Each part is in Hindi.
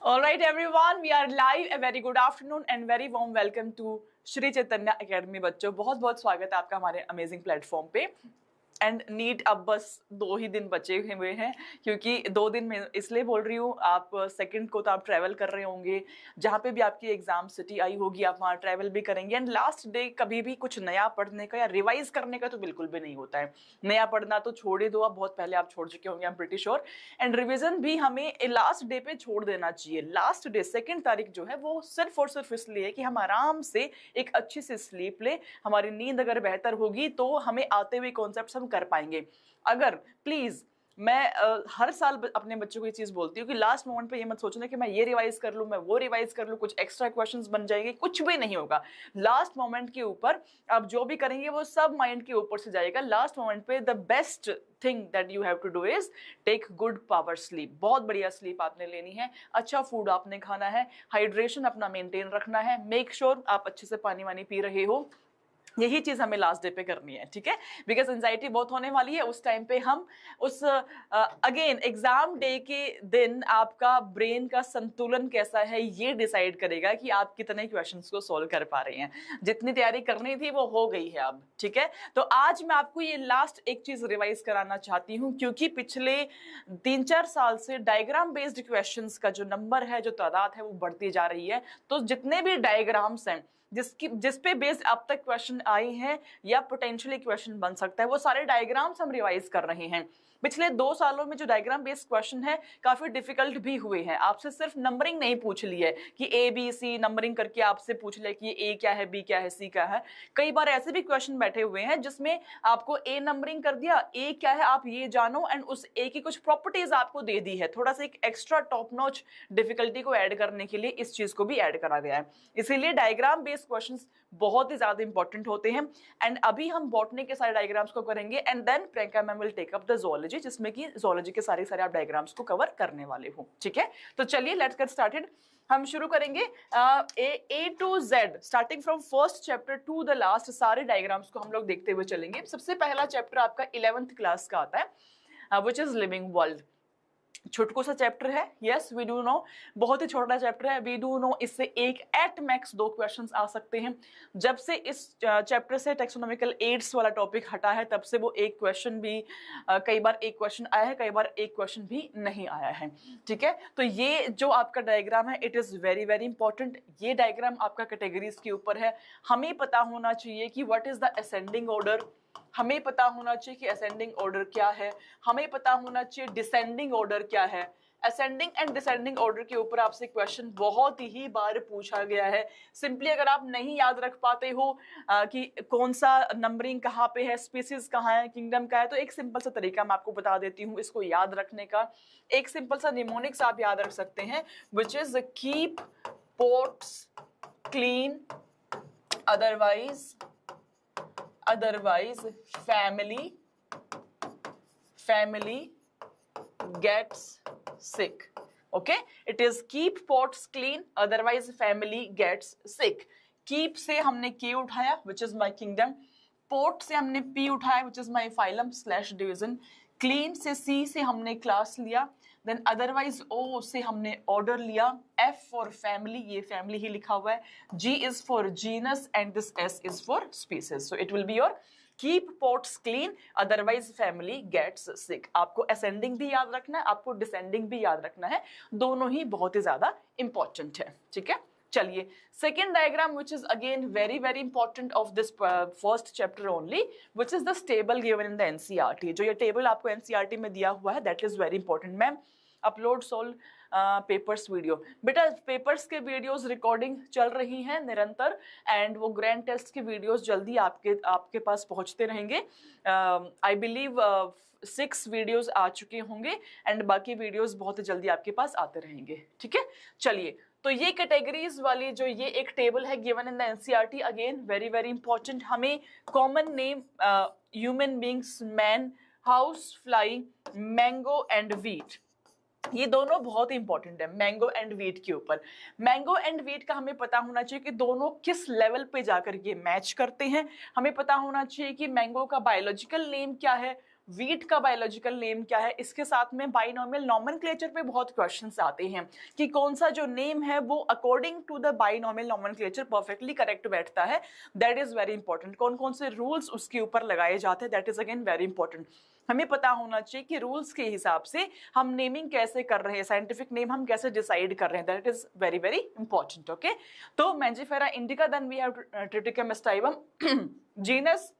All right, everyone, we are live. A very good afternoon and very warm welcome to Shri Chaitanya academy. बच्चों, बहुत बहुत स्वागत है आपका हमारे अमेजिंग प्लेटफॉर्म पे। एंड नीट अब बस 2 ही दिन बचे हुए हैं, क्योंकि 2 दिन में इसलिए बोल रही हूँ, आप सेकंड को तो आप ट्रैवल कर रहे होंगे, जहाँ पे भी आपकी एग्जाम सिटी आई होगी आप वहाँ ट्रैवल भी करेंगे। एंड लास्ट डे कभी भी कुछ नया पढ़ने का या रिवाइज करने का तो बिल्कुल भी नहीं होता है। नया पढ़ना तो छोड़ ही दो, आप बहुत पहले आप छोड़ चुके होंगे, I am pretty sure. And revision भी हमें लास्ट डे पे छोड़ देना चाहिए। लास्ट डे 2 तारीख जो है वो सिर्फ और सिर्फ इसलिए कि हम आराम से एक अच्छी सी स्लीप ले। हमारी नींद अगर बेहतर होगी तो हमें आते हुए कॉन्सेप्ट्स हम कर पाएंगे। अगर प्लीज मैं हर साल अपने बच्चों को ये चीज बोलती हूँ कि लास्ट मोमेंट पे ये मत सोचना कि मैं ये रिवाइज कर लूँ, मैं वो रिवाइज कर लूँ, कुछ एक्स्ट्रा क्वेश्चंस बन जाएंगे, कुछ भी नहीं होगा। लास्ट मोमेंट के ऊपर आप जो भी करेंगे वो सब माइंड के ऊपर से जाएगा। लास्ट मोमेंट पे the best thing that you have to do is take good power sleep. बहुत बढ़िया स्लीप आपने लेनी है, अच्छा फूड आपने खाना है, हाइड्रेशन अपना मेंटेन रखना है, मेक श्योर आप अच्छे से पानी वानी पी रहे हो। यही चीज हमें लास्ट डे पे करनी है, ठीक है? बिकॉज एंजाइटी बहुत होने वाली है उस टाइम पे। हम उस अगेन एग्जाम डे के दिन आपका ब्रेन का संतुलन कैसा है ये डिसाइड करेगा कि आप कितने क्वेश्चंस को सोल्व कर पा रहे हैं। जितनी तैयारी करनी थी वो हो गई है अब, ठीक है? तो आज मैं आपको ये लास्ट एक चीज रिवाइज कराना चाहती हूँ, क्योंकि पिछले 3-4 साल से डायग्राम बेस्ड क्वेश्चंस का जो नंबर है, जो तादाद है, वो बढ़ती जा रही है। तो जितने भी डायग्राम्स हैं जिस पे बेस्ड अब तक क्वेश्चन आए हैं या पोटेंशियली क्वेश्चन बन सकता है, वो सारे डायग्राम्स हम रिवाइज कर रहे हैं। पिछले 2 सालों में जो डायग्राम बेस्ड क्वेश्चन है काफी डिफिकल्ट भी हुए हैं। आपसे सिर्फ नंबरिंग नहीं पूछ ली है कि ए बी सी नंबरिंग करके आपसे पूछ लिया कि ए क्या है, बी क्या है, सी क्या है। कई बार ऐसे भी क्वेश्चन बैठे हुए हैं जिसमें आपको ए नंबरिंग कर दिया, ए क्या है आप ये जानो, एंड उस ए की कुछ प्रॉपर्टीज आपको दे दी है। थोड़ा सा एक एक्स्ट्रा टॉप नॉच डिफिकल्टी को ऐड करने के लिए इस चीज को भी ऐड करा गया है। इसीलिए डायग्राम बेस्ड क्वेश्चंस बहुत ही ज्यादा इंपॉर्टेंट होते हैं। एंड अभी हम बॉटनी के सारे डायग्राम्स को करेंगे and then Priyanka ma'am will take up the zoology, जिसमें कि ज़ूलॉजी के सारे सारे आप डायग्राम्स को कवर करने वाले हो, ठीक है? तो चलिए लेट्स गेट स्टार्टेड। हम शुरू करेंगे A to Z, starting from first chapter to the last. सारे डायग्राम्स को हम लोग देखते हुए चलेंगे। सबसे पहला चैप्टर आपका 11th क्लास का आता है, विच इज लिविंग वर्ल्ड। छोटको सा चैप्टर है, यस वी डू नो, बहुत ही छोटा चैप्टर है, वी डू नो। इससे एक एट मैक्स 2 क्वेश्चंस आ सकते हैं। जब से इस चैप्टर से टेक्सोनॉमिकल एड्स वाला टॉपिक हटा है तब से वो एक क्वेश्चन भी कई बार एक क्वेश्चन आया है, कई बार एक क्वेश्चन भी नहीं आया है, ठीक है? तो ये जो आपका डायग्राम है it is very very important. ये डायग्राम आपका कैटेगरीज के ऊपर है। हमें पता होना चाहिए कि what is the ascending order, हमें पता होना चाहिए कि असेंडिंग ऑर्डर क्या है, हमें पता होना चाहिए डिसेंडिंग ऑर्डर क्या है। असेंडिंग एंड डिसेंडिंग ऑर्डर के ऊपर आपसे क्वेश्चन बहुत ही बार पूछा गया है। सिंपली अगर आप नहीं याद रख पाते हो कि कौन सा नंबरिंग कहाँ पे है, स्पीसीज कहाँ है, किंगडम का है, तो एक सिंपल सा तरीका मैं आपको बता देती हूँ इसको याद रखने का। एक सिंपल सा निमोनिक्स आप याद रख सकते हैं, which is keep pots clean, otherwise family gets sick. Okay, it is keep pots clean, otherwise family gets sick. Keep से हमने K उठाया which is my kingdom, pot से हमने P उठाया which is my phylum / division, clean से C से हमने class लिया, देन अदरवाइज O से हमने ऑर्डर लिया, F फॉर फैमिली, ये फैमिली ही लिखा हुआ है, G is for genus and this S is for species. So it will be your keep pots clean, otherwise family gets sick. आपको असेंडिंग भी याद रखना है, आपको डिसेंडिंग भी याद रखना है, दोनों ही बहुत ही ज्यादा इंपॉर्टेंट है, ठीक है? चलिए second diagram which is again very very important of this first chapter only, which is the table given in the NCERT. जो ये टेबल आपको एनसीईआरटी में दिया हुआ है that is very important. Ma'am upload solved papers video, बेटा पेपर्स के वीडियोस रिकॉर्डिंग चल रही हैं निरंतर, एंड वो ग्रैंड टेस्ट के वीडियोस जल्दी आपके पास पहुंचते रहेंगे। आई बिलीव 6 वीडियोस आ चुके होंगे एंड बाकी वीडियोस बहुत जल्दी आपके पास आते रहेंगे, ठीक है? चलिए, तो ये कैटेगरीज वाली जो ये एक टेबल है given in the NCERT, again very very important. हमें common name human beings, man, house fly, mango and wheat, ये दोनों बहुत ही इंपॉर्टेंट है मैंगो एंड वीट के ऊपर। मैंगो एंड वीट का हमें पता होना चाहिए कि दोनों किस लेवल पे जाकर ये मैच करते हैं। हमें पता होना चाहिए कि मैंगो का बायोलॉजिकल नेम क्या है, वीट का बायोलॉजिकल नेम क्या है, इसके साथ में बाइनोमियल नॉमेनक्लेचर पे बहुत क्वेश्चंस आते हैं कि कौन सा जो नेम है वो according to the binomial nomenclature perfectly correct बैठता है, दैट इज वेरी इंपॉर्टेंट। कौन कौन से रूल्स उसके ऊपर लगाए जाते हैं, that is again very important. हमें पता होना चाहिए कि रूल्स के हिसाब से हम नेमिंग कैसे कर रहे हैं, साइंटिफिक नेम हम कैसे डिसाइड कर रहे हैं, that is very very important. Okay, तो mangifera indica, then we have triticum aestivum, genus,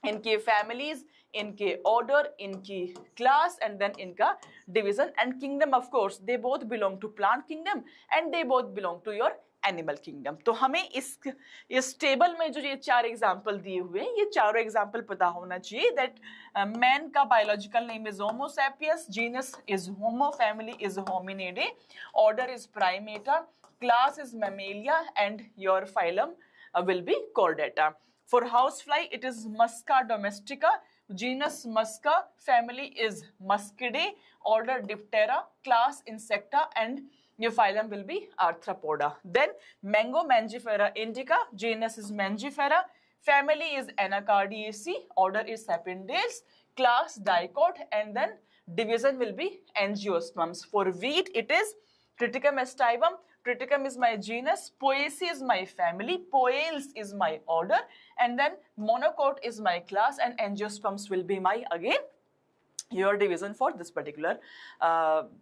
इनके फैमिलीज, इनके ऑर्डर, इनकी क्लास एंड देन इनका division, and kingdom of course they both belong to plant kingdom and they both belong to your animal kingdom. तो हमें इस टेबल में जो ये 4 एग्जाम्पल दिए हुए हैं, ये चारों एग्जाम्पल पता होना चाहिए। दैट मैन का biological name is homo sapiens, genus is homo, family is hominidae, order is primata, class is mammalia and your phylum will be chordata. For housefly it is Musca domestica, genus Musca, family is Muscidae, order Diptera, class Insecta and your phylum will be Arthropoda. Then mango Mangifera indica, genus is Mangifera, family is Anacardiaceae, order is Sapindales, class Dicot and then division will be Angiosperms. For wheat it is Triticum aestivum, Triticum is my genus, Poaceae is my family, Poales is my order, and then Monocot is my class, and Angiosperms will be my again your division for this particular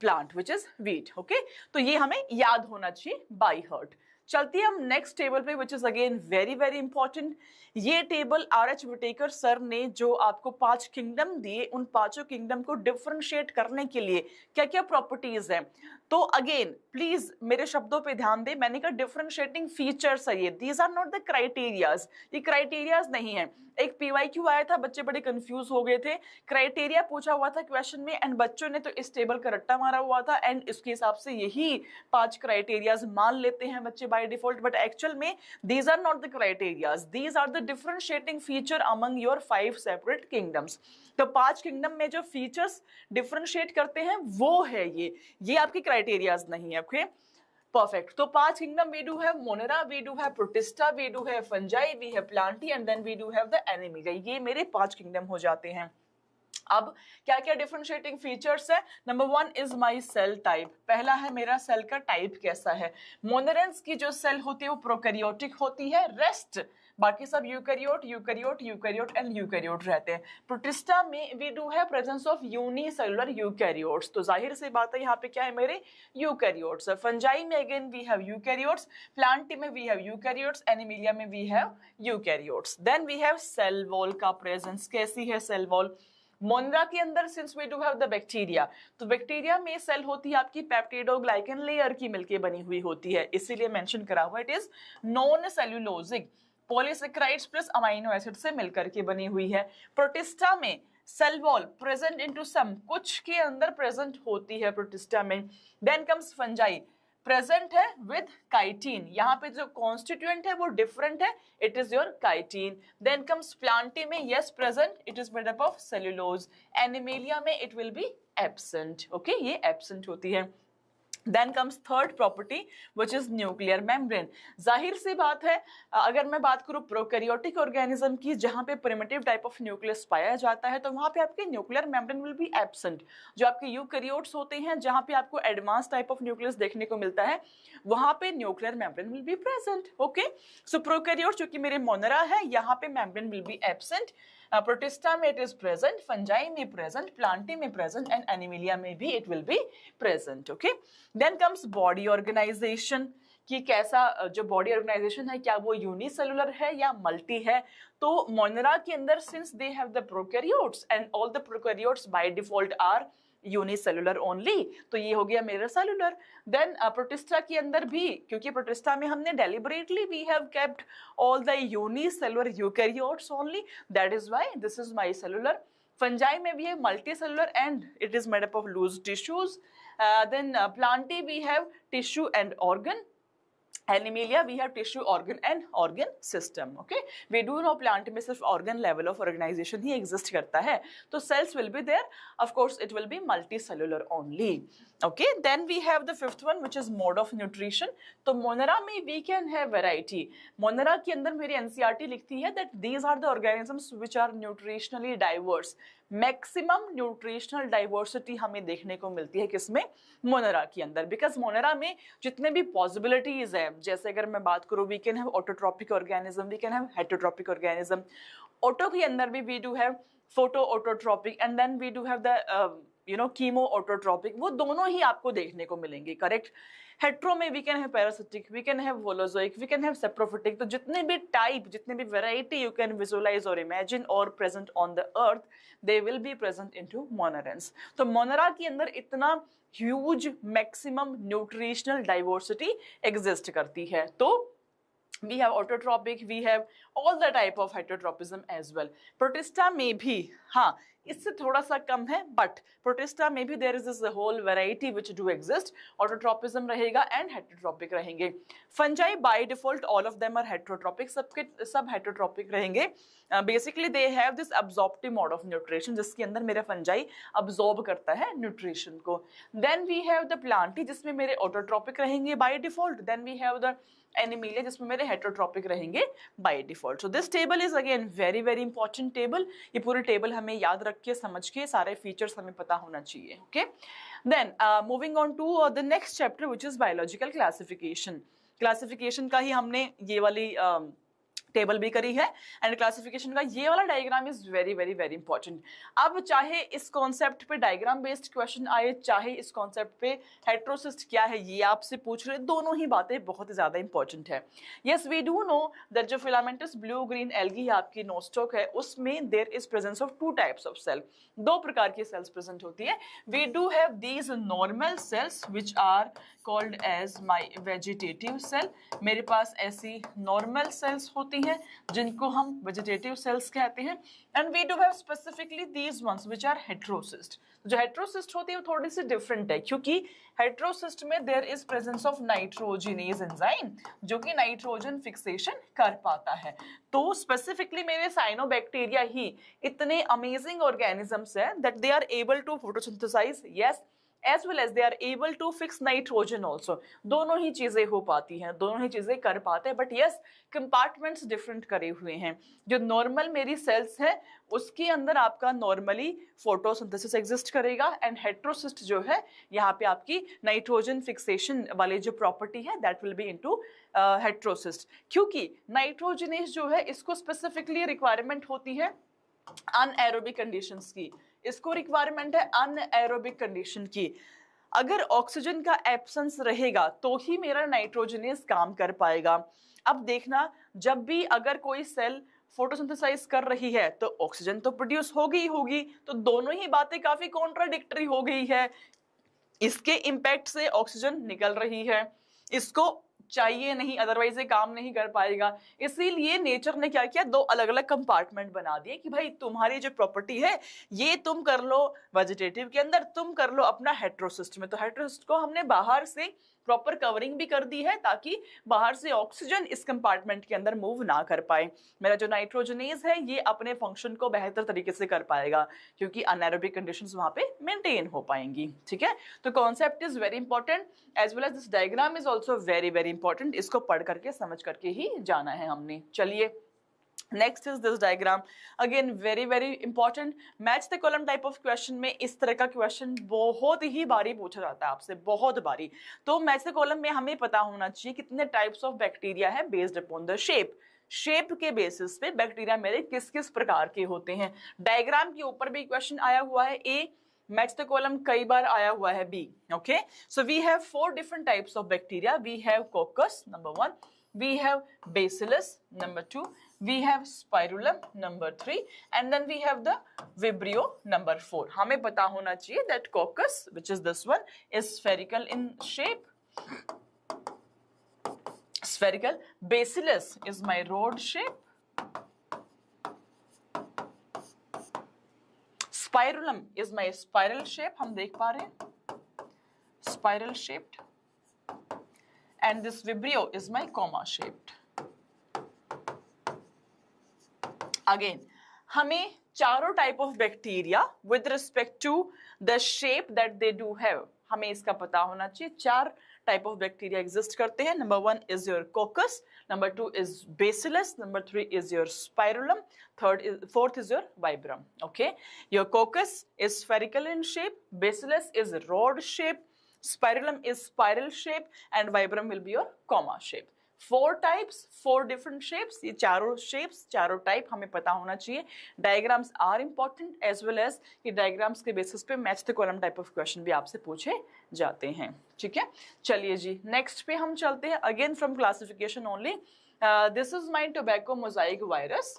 plant which is wheat. Okay, तो ये हमें याद होना चाहिए by heart। चलते हैं हम नेक्स्ट टेबल पे विच is again very very important. ये टेबल आर.एच. विटेकर सर ने जो आपको 5 किंगडम दिए, उन 5 किंगडम को डिफरेंशिएट करने के लिए क्या क्या प्रॉपर्टीज हैं, तो अगेन प्लीज मेरे शब्दों पे ध्यान दें, मैंने कहा डिफरेंशिएटिंग फीचर्स है ये, these are not the criterias, ये क्राइटेरियाज नहीं है। एक पीवाईक्यू आया था, बच्चे बड़े कंफ्यूज हो गए थे, क्राइटेरिया पूछा हुआ था क्वेश्चन में एंड बच्चों ने तो इस टेबल का रट्टा मारा हुआ था एंड इसके हिसाब से यही 5 क्राइटेरियाज मान लेते हैं बच्चे बाय डिफॉल्ट, बट एक्चुअल में these are not the criterias, these are the differentiating feature among your 5 separate kingdoms. तो 5 किंगडम में जो फीचर्स डिफरेंशिएट करते हैं वो है ये आपके क्राइटेरियाज नहीं है। Okay, perfect। तो 5 kingdom we do have Monera, we do have Protista, we do have Fungi, we have Plantae and then we do have the Animalia। ये मेरे 5 किंगडम हो जाते हैं। अब क्या क्या डिफरेंशिएटिंग फीचर्स है, number 1 is my cell type, पहला है मेरा सेल का टाइप कैसा है। मोनेरेंस की जो सेल होती है वो प्रोकैरियोटिक होती है, रेस्ट बाकी सब eukaryote eukaryote eukaryote and eukaryote रहते हैं। प्रोटिस्टा में वी डू है प्रेजेंस ऑफ यूनिसेलुलर यूकैरियोट्स, तो जाहिर सी बात है यहाँ पे क्या है मेरे यूकैरियोट्स। फंजाई में again we have eukaryotes, plantae में वी हैव यूकैरियोट्स, एनिमिलिया में we have eukaryotes. Then we have cell wall का प्रेजेंस, कैसी है सेल वॉल। मोनरा के अंदर since we do have the bacteria, तो बैक्टीरिया में सेल होती है आपकी पेप्टिडोग्लाइकन लेयर की मिलके बनी हुई होती है, इसीलिए मेंशन करा हुआ it is non cellulosic, polysaccharides plus amino acid से मिलकर के बनी हुई है। प्रोटिस्टा में cell wall present into some, कुछ के अंदर प्रेजेंट होती है प्रोटिस्टा में। देन कम्स फंजाई, प्रेजेंट है विद काइटिन, यहाँ पे जो कॉन्स्टिट्यूएंट है वो डिफरेंट है, it is your chitin. Then comes plantae में yes present, it is made up of cellulose. Animalia में it will be absent, okay ये एब्सेंट होती है। Then comes third property which is nuclear membrane। जाहिर सी बात है अगर मैं बात करूं प्रोकैरियोटिक ऑर्गेनिज्म की जहां पे प्रिमिटिव टाइप ऑफ न्यूक्लियस पाया जाता है तो वहां पे आपके nuclear membrane will be absent. जो आपके यूकैरियोट्स होते हैं जहां पे आपको एडवांस टाइप ऑफ न्यूक्लियस देखने को मिलता है वहां पे nuclear membrane will be present. Okay, so prokaryote जो कि मेरे मोनेरा है यहाँ पे membrane will be absent, protista में इट इज प्रेजेंट, फंजाई में प्रेजेंट, प्लांटी में प्रेजेंट एंड एनिमिलिया में भी it will be present. Okay, then comes body organisation कि कैसा जो बॉडी ऑर्गेनाइजेशन है क्या वो यूनिसेलुलर है या मल्टी है। तो मोनेरा के अंदर since they have the prokaryotes and all the prokaryotes by default are unicellular only, तो ये हो गया मेरा सेलुलर। देन प्रोटिस्टा के अंदर भी, क्योंकि प्रोटिस्टा में हमने deliberately we have kept all the unicellular eukaryotes only, that is why this is my cellular. Fungi में भी है multicellular and it is made up of loose tissues. Then plantae we have tissue and organ, animalia we have tissue organ and organ system. Okay, we do know plant में सिर्फ ऑर्गन लेवल ऑफ ऑर्गेनाइजेशन ही एग्जिस्ट करता है, तो cells will be there, of course it will be multicellular only. Okay, then we have the fifth one which is mode of nutrition. तो मोनेरा में we can have variety. Monera के अंदर मेरी एनसीईआरटी लिखती है that these are the organisms which are nutritionally diverse. Maximum nutritional diversity हमें देखने को मिलती है किसमें, मोनेरा के अंदर, बिकॉज मोनेरा में जितने भी पॉसिबिलिटीज है, जैसे अगर मैं बात करूं, we can have autotrophic organism, we can have heterotrophic organism. Auto के अंदर भी we do have photo autotrophic and then we do have the chemo autotrophic, वो दोनों ही आपको देखने को मिलेंगे, करेक्ट। हेट्रो में we can have parasitic, we can have holozoic, we can have saprophytic. तो जितने भी टाइप, जितने भी वैरायटी यू कैन विजुअलाइज और इमेजिन और present on the earth, they will be present into monerans. तो मोनेरा के अंदर इतना huge maximum nutritional diversity exist करती है। तो we have autotropic, we have all the type of heterotropism as well. Protista में भी, हाँ, इससे थोड़ा सा कम है, but Protista में भी there is this whole variety which do exist. Autotropism रहेगा and heterotropic रहेंगे. Fungi by default all of them are heterotropic, सब heterotropic रहेंगे. Basically they have this absorptive mode of nutrition, जिसके अंदर मेरा fungi absorb करता है nutrition को. Then we have the plantae, जिसमें मेरे autotropic रहेंगे by default. Then we have the Animalia, जिसमें मेरे हेटरोट्रॉपिक रहेंगे by default. So this table is again very very important table. ये पूरी टेबल हमें याद रख के समझ के सारे फीचर्स हमें पता होना चाहिए। Okay, then moving on to the next chapter which is biological classification. Classification का ही हमने ये वाली टेबल भी करी है एंड क्लासिफिकेशन का ये वाला diagram is very very very important. अब चाहे इस कॉन्सेप्ट पे डायग्राम बेस्ड क्वेश्चन आए, चाहे इस कॉन्सेप्ट पे हेट्रोसिस्ट क्या है ये आपसे पूछ रहे, दोनों ही बातें बहुत ज्यादा इंपॉर्टेंट है। Yes, we do know that जो फिलामेंटस ब्लू ग्रीन एल्गी आपकी नोस्टॉक है, उसमें there is presence of two types of cell, दो प्रकार की सेल्स प्रेजेंट होती है। We do have these normal cells which are called as my vegetative cell. मेरे पास ऐसी नॉर्मल सेल्स होती हैं जिनको हम वेजिटेटिव सेल्स कहते हैं। And we do have specifically these ones which are heterocyst. जो हेट्रोसिस्ट होती है वो थोड़ी सी डिफरेंट है, क्योंकि हेट्रोसिस्ट में there is presence of nitrogenase enzyme, जो कि नाइट्रोजन फिक्सेशन कर पाता है। तो स्पेसिफिकली मेरे साइनोबैक्टीरिया ही इतने अमेजिंग ऑर्गेनिजम्स है that they are able to photosynthesize, yes, as well as they are able to fix nitrogen also। दोनों ही चीजें हो पाती हैं, दोनों ही चीजें कर पाते हैं, बट यस कंपार्टमेंट्स डिफरेंट करे हुए हैं। जो नॉर्मल मेरी सेल्स है उसके अंदर आपका नॉर्मली फोटोसिंथेसिस एग्जिस्ट करेगा एंड हेट्रोसिस्ट जो है यहाँ पे आपकी नाइट्रोजन फिक्सेशन वाली जो प्रॉपर्टी है that will be into heterocyst. क्योंकि नाइट्रोजनेज जो है इसको स्पेसिफिकली रिक्वायरमेंट होती है अनएरोबिक कंडीशंस की, इसको रिक्वायरमेंट है अनएरोबिक कंडीशन की। अगर ऑक्सीजन का एब्सेंस रहेगा तो ही मेरा नाइट्रोजनेज काम कर पाएगा। अब देखना, जब भी अगर कोई सेल फोटोसिंथेसाइज कर रही है तो ऑक्सीजन तो प्रोड्यूस होगी ही होगी, तो दोनों ही बातें काफी कॉन्ट्राडिक्टरी हो गई है। इसके इम्पैक्ट से ऑक्सीजन निकल रही है, इसको चाहिए नहीं, अदरवाइज ये काम नहीं कर पाएगा। इसीलिए नेचर ने क्या किया, दो अलग अलग कंपार्टमेंट बना दिए कि भाई तुम्हारी जो प्रॉपर्टी है ये तुम कर लो वेजिटेटिव के अंदर, तुम कर लो अपना हेट्रोसिस्ट में। तो हेट्रोसिस्ट को हमने बाहर से प्रॉपर कवरिंग भी कर दी है ताकि बाहर से ऑक्सीजन इस कंपार्टमेंट के अंदर मूव ना कर पाए। मेरा जो नाइट्रोजनेज है ये अपने फंक्शन को बेहतर तरीके से कर पाएगा क्योंकि अनएरोबिक कंडीशंस वहां पे मेंटेन हो पाएंगी। ठीक है, तो concept is very important as well as this diagram is also very very important. इसको पढ़ करके समझ करके ही जाना है हमने। चलिए, next is this diagram, again very very important. Match the column type of question में इस तरह का क्वेश्चन बहुत ही बारी पूछा जाता है आपसे, बहुत बारी। तो मैच द कॉलम में हमें पता होना चाहिए कितने टाइप्स ऑफ बैक्टीरिया है based upon the shape. Shape के बेसिस पे बैक्टीरिया मेरे किस किस प्रकार के होते हैं। डायग्राम के ऊपर भी क्वेश्चन आया हुआ है ए, मैच द कॉलम कई बार आया हुआ है B. Okay, so we have 4 different types of bacteria. We have coccus number 1, we have bacillus number 2, we have spirulum number 3 and then we have the vibrio number 4। हमें पता होना चाहिए that coccus which is this one is spherical in shape, spherical, bacillus is my rod shape, spirulum is my spiral shape, हम देख पा रहे हैं spiral shaped, and this vibrio is my comma shaped। Again, हमें चारों type of bacteria with respect to the shape that they do have, हमें इसका पता होना चाहिए। 4 टाइप ऑफ बैक्टीरिया एग्जिस्ट करते हैं. Number 1 is your कोकस, number 2 is bacillus, number 3 is your spirillum, fourth is your vibram. Okay, your coccus is spherical in shape, bacillus is rod shape, spirillum is spiral shape, and vibram will be your comma shape. 4 types, 4 different shapes. ये चारों shapes, चारों type हमें पता होना चाहिए. Diagrams are important as well as ये diagrams के basis पे match the column type of question भी आपसे पूछे जाते हैं. ठीक है, चलिए जी next पे हम चलते हैं. Again from classification only. This is my tobacco mosaic virus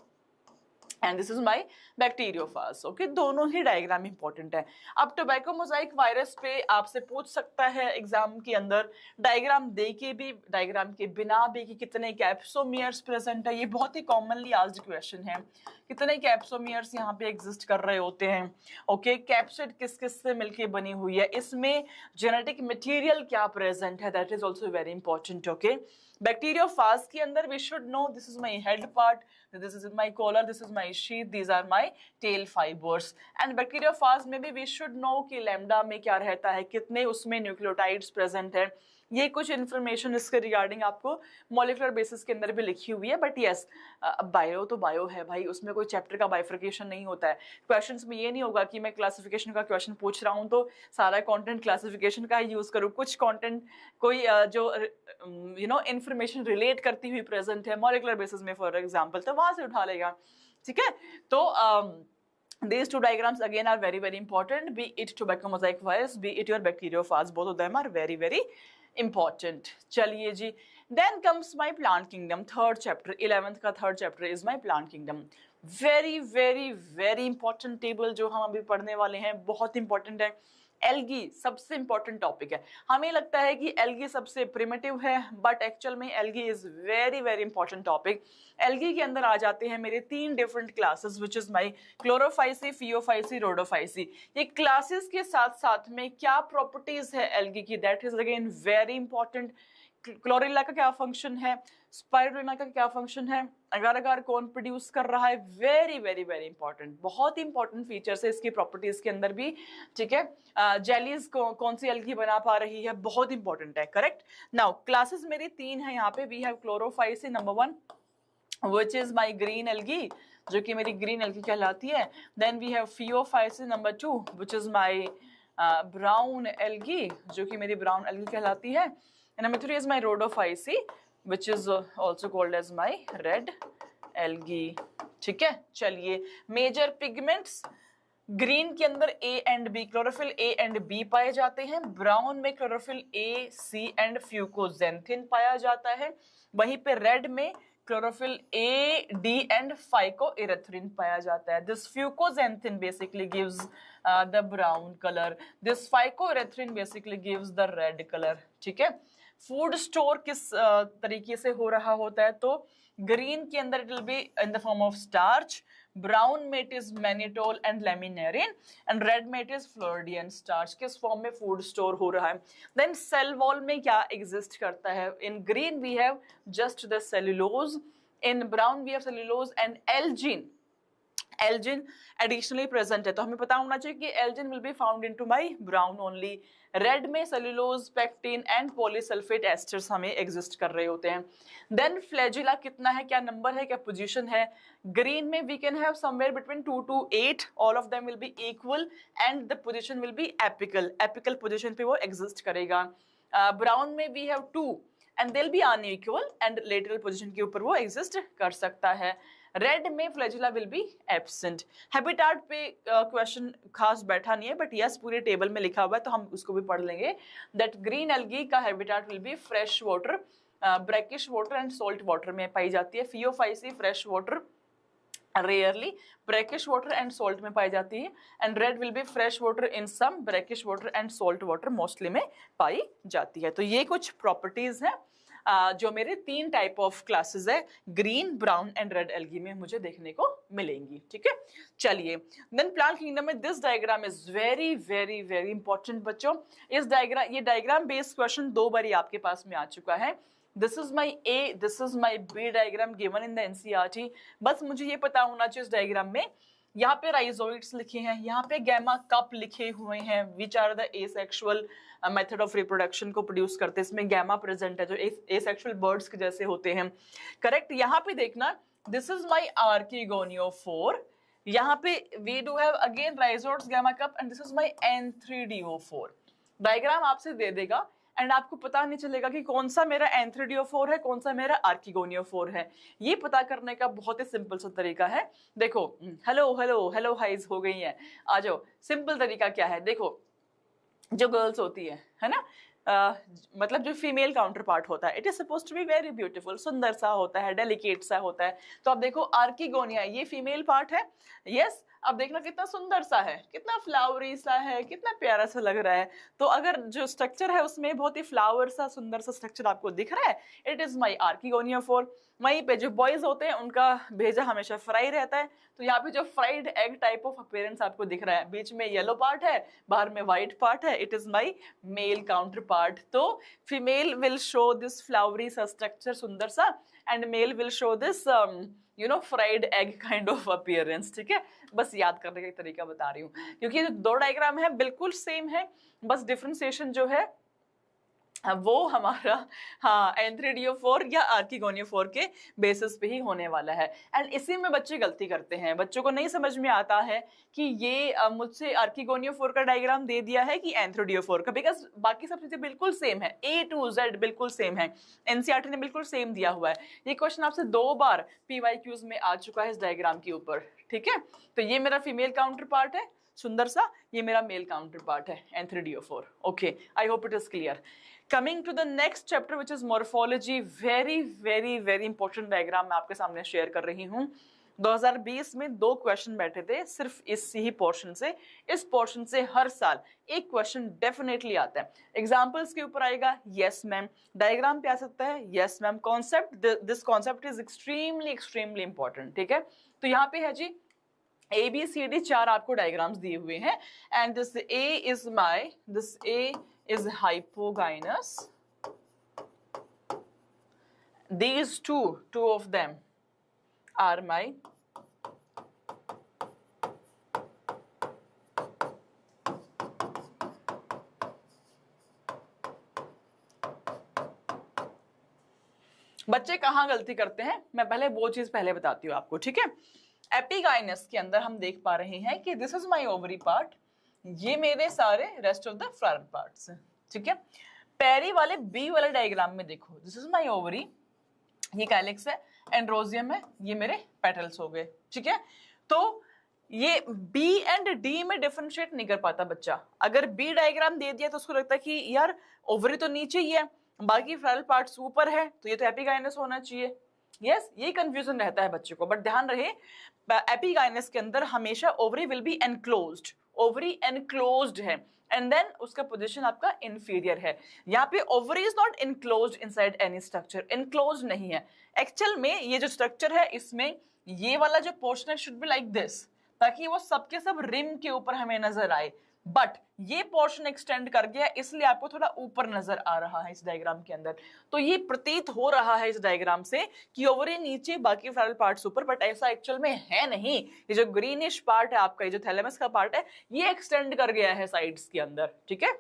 and this is my bacteriophage. Okay, दोनों ही डायग्राम इंपॉर्टेंट है. अब टोबैको मोजाइक वायरस पे आपसे पूछ सकता है एग्जाम के अंदर डायग्राम दे के भी, डायग्राम के बिना भी, कि कितने कैप्सोमियर्स प्रेजेंट है. ये बहुत ही कॉमनली आस्क्ड क्वेश्चन है. कितने कैप्सोमियर्स यहाँ पे एग्जिस्ट कर रहे होते हैं. ओके, कैप्सिड किस किस से मिलके बनी हुई है, इसमें जेनेटिक मटेरियल क्या प्रेजेंट है, that is also very important. Okay, bacteriophage के अंदर we should know this is my head part, this is my collar, this is my sheath, these are my tail fibres. And bacteriophage में भी वी शुड नो कि लैम्डा में क्या रहता है, कितने उसमें न्यूक्लियोटाइड्स प्रेजेंट है. ये कुछ इन्फॉर्मेशन इसके रिगार्डिंग आपको मॉलिक्यूलर बेसिस के अंदर भी लिखी हुई है. बट यस, बायो तो बायो है भाई, उसमें कोई चैप्टर का बाइफर्केशन नहीं होता है. क्वेश्चंस में ये नहीं होगा कि मैं क्लासिफिकेशन का क्वेश्चन पूछ रहा हूँ तो सारा कंटेंट क्लासिफिकेशन का ही यूज करूँ. कुछ कंटेंट कोई जो यू नो इन्फॉर्मेशन रिलेट करती हुई प्रेजेंट है मॉलिक्यूलर बेसिस में फॉर एग्जाम्पल, तो वहां से उठा लेगा. ठीक है, तो these two diagrams again are very very important, be it tobacco mosaic virus, be it your bacteriophage, both of them are very very important. चलिए जी, then comes my plant kingdom, third chapter, 11th का third chapter is my plant kingdom. very very very important table जो हम अभी पढ़ने वाले हैं, बहुत important है. एल्गी सबसे इंपॉर्टेंट टॉपिक है. हमें लगता है कि एल्गी सबसे प्रिमिटिव है, बट एक्चुअल में algae is very very important topic. Algae के अंदर आ जाते हैं मेरे 3 different classes, which is my Chlorophyceae, Phaeophyceae, Rhodophyceae. ये क्लासेस के साथ साथ में क्या प्रॉपर्टीज है एल्गी की, that is again very important. Chlorella का क्या फंक्शन है, स्पाइरुलिना का क्या फंक्शन है, अगर अगर कौन प्रोड्यूस कर रहा है, वेरी वेरी वेरी इंपॉर्टेंट, बहुत ही इंपॉर्टेंट फीचर्स है इसकी प्रॉपर्टीज के अंदर भी. ठीक है, जेलीज कौन सी एल्गी बना पा रही है, बहुत इंपॉर्टेंट है. करेक्ट. नाउ क्लासेस मेरी 3 है यहाँ पे. We have chlorophyceae number 1 which is my green algae, जो कि मेरी ग्रीन एल्गी कहलाती है. Then we have phaeophyceae number 2 which is my brown algae, जो कि मेरी ब्राउन एल्गी कहलाती है. Number 3 is my rhodophysi which is also called as my red algae. ठीक है, चलिए मेजर पिगमेंट्स ग्रीन के अंदर A and B, chlorophyll A and B पाए जाते हैं. ब्राउन में chlorophyll A, C and fucoxanthin पाया जाता है. वहीं पे रेड में chlorophyll A, D and phycoerythrin पाया जाता है. This fucoxanthin basically gives the brown colour, this phycoerythrin basically gives the red colour. ठीक है, फूड स्टोर किस तरीके से हो रहा होता है, तो ग्रीन के अंदर it will be in the form of starch, brown में it is mannitol and laminarin, and red में इट इज फ्लोरिडियन स्टार्च. किस फॉर्म में फूड स्टोर हो रहा है. देन सेल वॉल में क्या एग्जिस्ट करता है. In green we have just the cellulose, in brown we have cellulose and algin. Algin additionally present है, तो हमें पता होना चाहिए कि algin will be found into my brown only. Red में cellulose, pectin and polysulphate esters हमें एग्जिस्ट कर रहे होते हैं. देन फ्लैजिला कितना है, क्या नंबर है, क्या पोजीशन है. ग्रीन में we can have somewhere between 2 to 8, all of them will be equal and the position will be apical, apical position पे वो एग्जिस्ट करेगा. ब्राउन में we have 2 and they will be unequal and lateral position के ऊपर वो एग्जिस्ट कर सकता है. रेड में flagella will be absent. Habitat पे क्वेश्चन खास बैठा नहीं है, बट यस पूरे टेबल में लिखा हुआ है तो हम उसको भी पढ़ लेंगे. दैट ग्रीन एल्गी का habitat will be fresh water, brackish water and salt water में पाई जाती है. Phaeophyceae fresh water, rarely brackish water and salt में पाई जाती है. And red will be fresh water in some, brackish water and salt water mostly में पाई जाती है. तो ये कुछ प्रॉपर्टीज हैं जो मेरे 3 टाइप ऑफ क्लासेस है green, brown and red algae में मुझे देखने को मिलेंगी. ठीक है, चलिए देन प्लांट किंगडम में this diagram is very very very important बच्चों. इस डायग्राम, ये डायग्राम बेस्ड क्वेश्चन 2 बार आपके पास में आ चुका है. This is my A, this is my B diagram given in the NCERT. बस मुझे ये पता होना चाहिए इस डायग्राम में यहाँ पे राइजोइड्स लिखे हैं, यहाँ पे गैमा कप लिखे हुए हैं, which are the asexual method of reproduction को प्रोड्यूस करते हैं, इसमें गैमा प्रेजेंट है जो एसेक्सुअल बर्ड्स के जैसे होते हैं। करेक्ट। यहाँ पे देखना, दिस इज माई आर्किगोनियोफोर, यहाँ पे we do have again rhizoids gemma cup and this is my N3DO4। Diagram आपसे दे देगा एंड आपको पता नहीं चलेगा कि कौन सा मेरा N3DO4 है, कौन सा मेरा आर्किगोनियोफोर है। ये पता करने का बहुत ही सिंपल सा तरीका है। देखो, हेलो हेलो हेलो हाइज हो गई है, आ जाओ। सिंपल तरीका क्या है, देखो जो गर्ल्स होती है ना, मतलब जो फीमेल काउंटर पार्ट होता है, it is suppose to be very beautiful, सुंदर सा होता है, डेलिकेट सा होता है। तो अब देखो आर्किगोनिया ये फीमेल पार्ट है, यस। अब देखना कितना सुंदर सा है, कितना फ्लावरी सा है, कितना प्यारा सा लग रहा है। तो अगर जो स्ट्रक्चर है उसमें बहुत ही फ्लावर सा सुंदर सा स्ट्रक्चर आपको दिख रहा है, इट इज माई आर्किगोनियोफोर। वहीं पे जो बॉयज होते हैं उनका भेजा हमेशा फ्राई रहता है, तो यहाँ पे जो fried egg type of appearance आपको दिख रहा है, बीच में येलो पार्ट है, बाहर में व्हाइट पार्ट है, it is my male counterpart. तो female will show this flowery सा स्ट्रक्चर सुंदर सा, and male will show this you know fried egg kind of appearance. ठीक है, बस याद करने का एक तरीका बता रही हूँ, क्योंकि जो दो डायग्राम है बिल्कुल सेम है, बस डिफरेंशिएशन जो है वो हमारा हाँ N3DO4 या आर्किगोनियोफोर के बेसिस पे ही होने वाला है। एंड इसी में बच्चे गलती करते हैं, बच्चों को नहीं समझ में आता है कि ये मुझसे आर्किगोनियोफोर का डायग्राम दे दिया है कि N3DO4 का, बिकॉज बाकी सब चीजें बिल्कुल सेम है, A to Z बिल्कुल सेम है, NCERT ने बिल्कुल सेम दिया हुआ है। ये क्वेश्चन आपसे 2 बार PYQs में आ चुका है इस डायग्राम के ऊपर। ठीक है, तो ये मेरा फीमेल काउंटर पार्ट है सुंदर सा, ये मेरा मेल काउंटर पार्ट है N3DO4। Okay, I hope it is clear. Coming to the next chapter which is morphology, very important diagram मैं आपके सामने शेयर कर रही हूँ। 2020 में 2 क्वेश्चन बैठे थे सिर्फ इस ही पोर्शन से। इस पोर्शन से हर साल एक क्वेश्चन डेफिनेटली आता है। एग्जांपल्स के ऊपर आएगा, यस मैम। डायग्राम पे आ सकता है, yes ma'am. Concept, this concept is extremely important. ठीक है, तो यहाँ पे है जी ABCD 4 आपको डायग्राम्स दिए हुए हैं, and this A is hypogynous. These two of them are my बच्चे कहाँ गलती करते हैं, मैं पहले वो चीज पहले बताती हूँ आपको। ठीक है, एपिगाइनस के अंदर हम देख पा रहे हैं कि this is my ovary part, ये मेरे सारे rest of the flower parts हैं। ठीक है, पेरी वाले बी वाले डायग्राम में देखो, दिस इज माय ओवरी, ये कैलिक्स है, एंड्रोजियम है, ये मेरे पेटल्स हो गए। ठीक है, तो ये बी एंड डी में डिफरेंशिएट नहीं कर पाता बच्चा। अगर बी डायग्राम दे दिया तो उसको लगता है कि यार ओवरी तो नीचे ही है, बाकी फ्लावर पार्ट्स ऊपर है, तो ये तो एपिगाइनस होना चाहिए। यस, ये कंफ्यूजन रहता है बच्चों को, बट ध्यान रहे एपिगाइनस के अंदर हमेशा ovary will be enclosed, ovary enclosed है, एंड देन उसका पोजीशन आपका इंफीरियर है। यहाँ पे ovary is not enclosed inside any structure, enclosed नहीं है। एक्चुअल में ये जो स्ट्रक्चर है इसमें ये वाला जो पोर्शन है शुड बी लाइक दिस, ताकि वो सबके सब रिम के ऊपर हमें नजर आए, बट ये पोर्शन एक्सटेंड कर गया इसलिए आपको थोड़ा ऊपर नजर आ रहा है इस डायग्राम के अंदर। तो ये प्रतीत हो रहा है इस डायग्राम से कि ओवरी नीचे, बाकी फ्लावर पार्ट्स ऊपर, बट ऐसा एक्चुअल में है नहीं। ये जो ग्रीनिश पार्ट है आपका, ये जो थैलेमस का पार्ट है, ये एक्सटेंड कर गया है साइड्स के अंदर। ठीक है,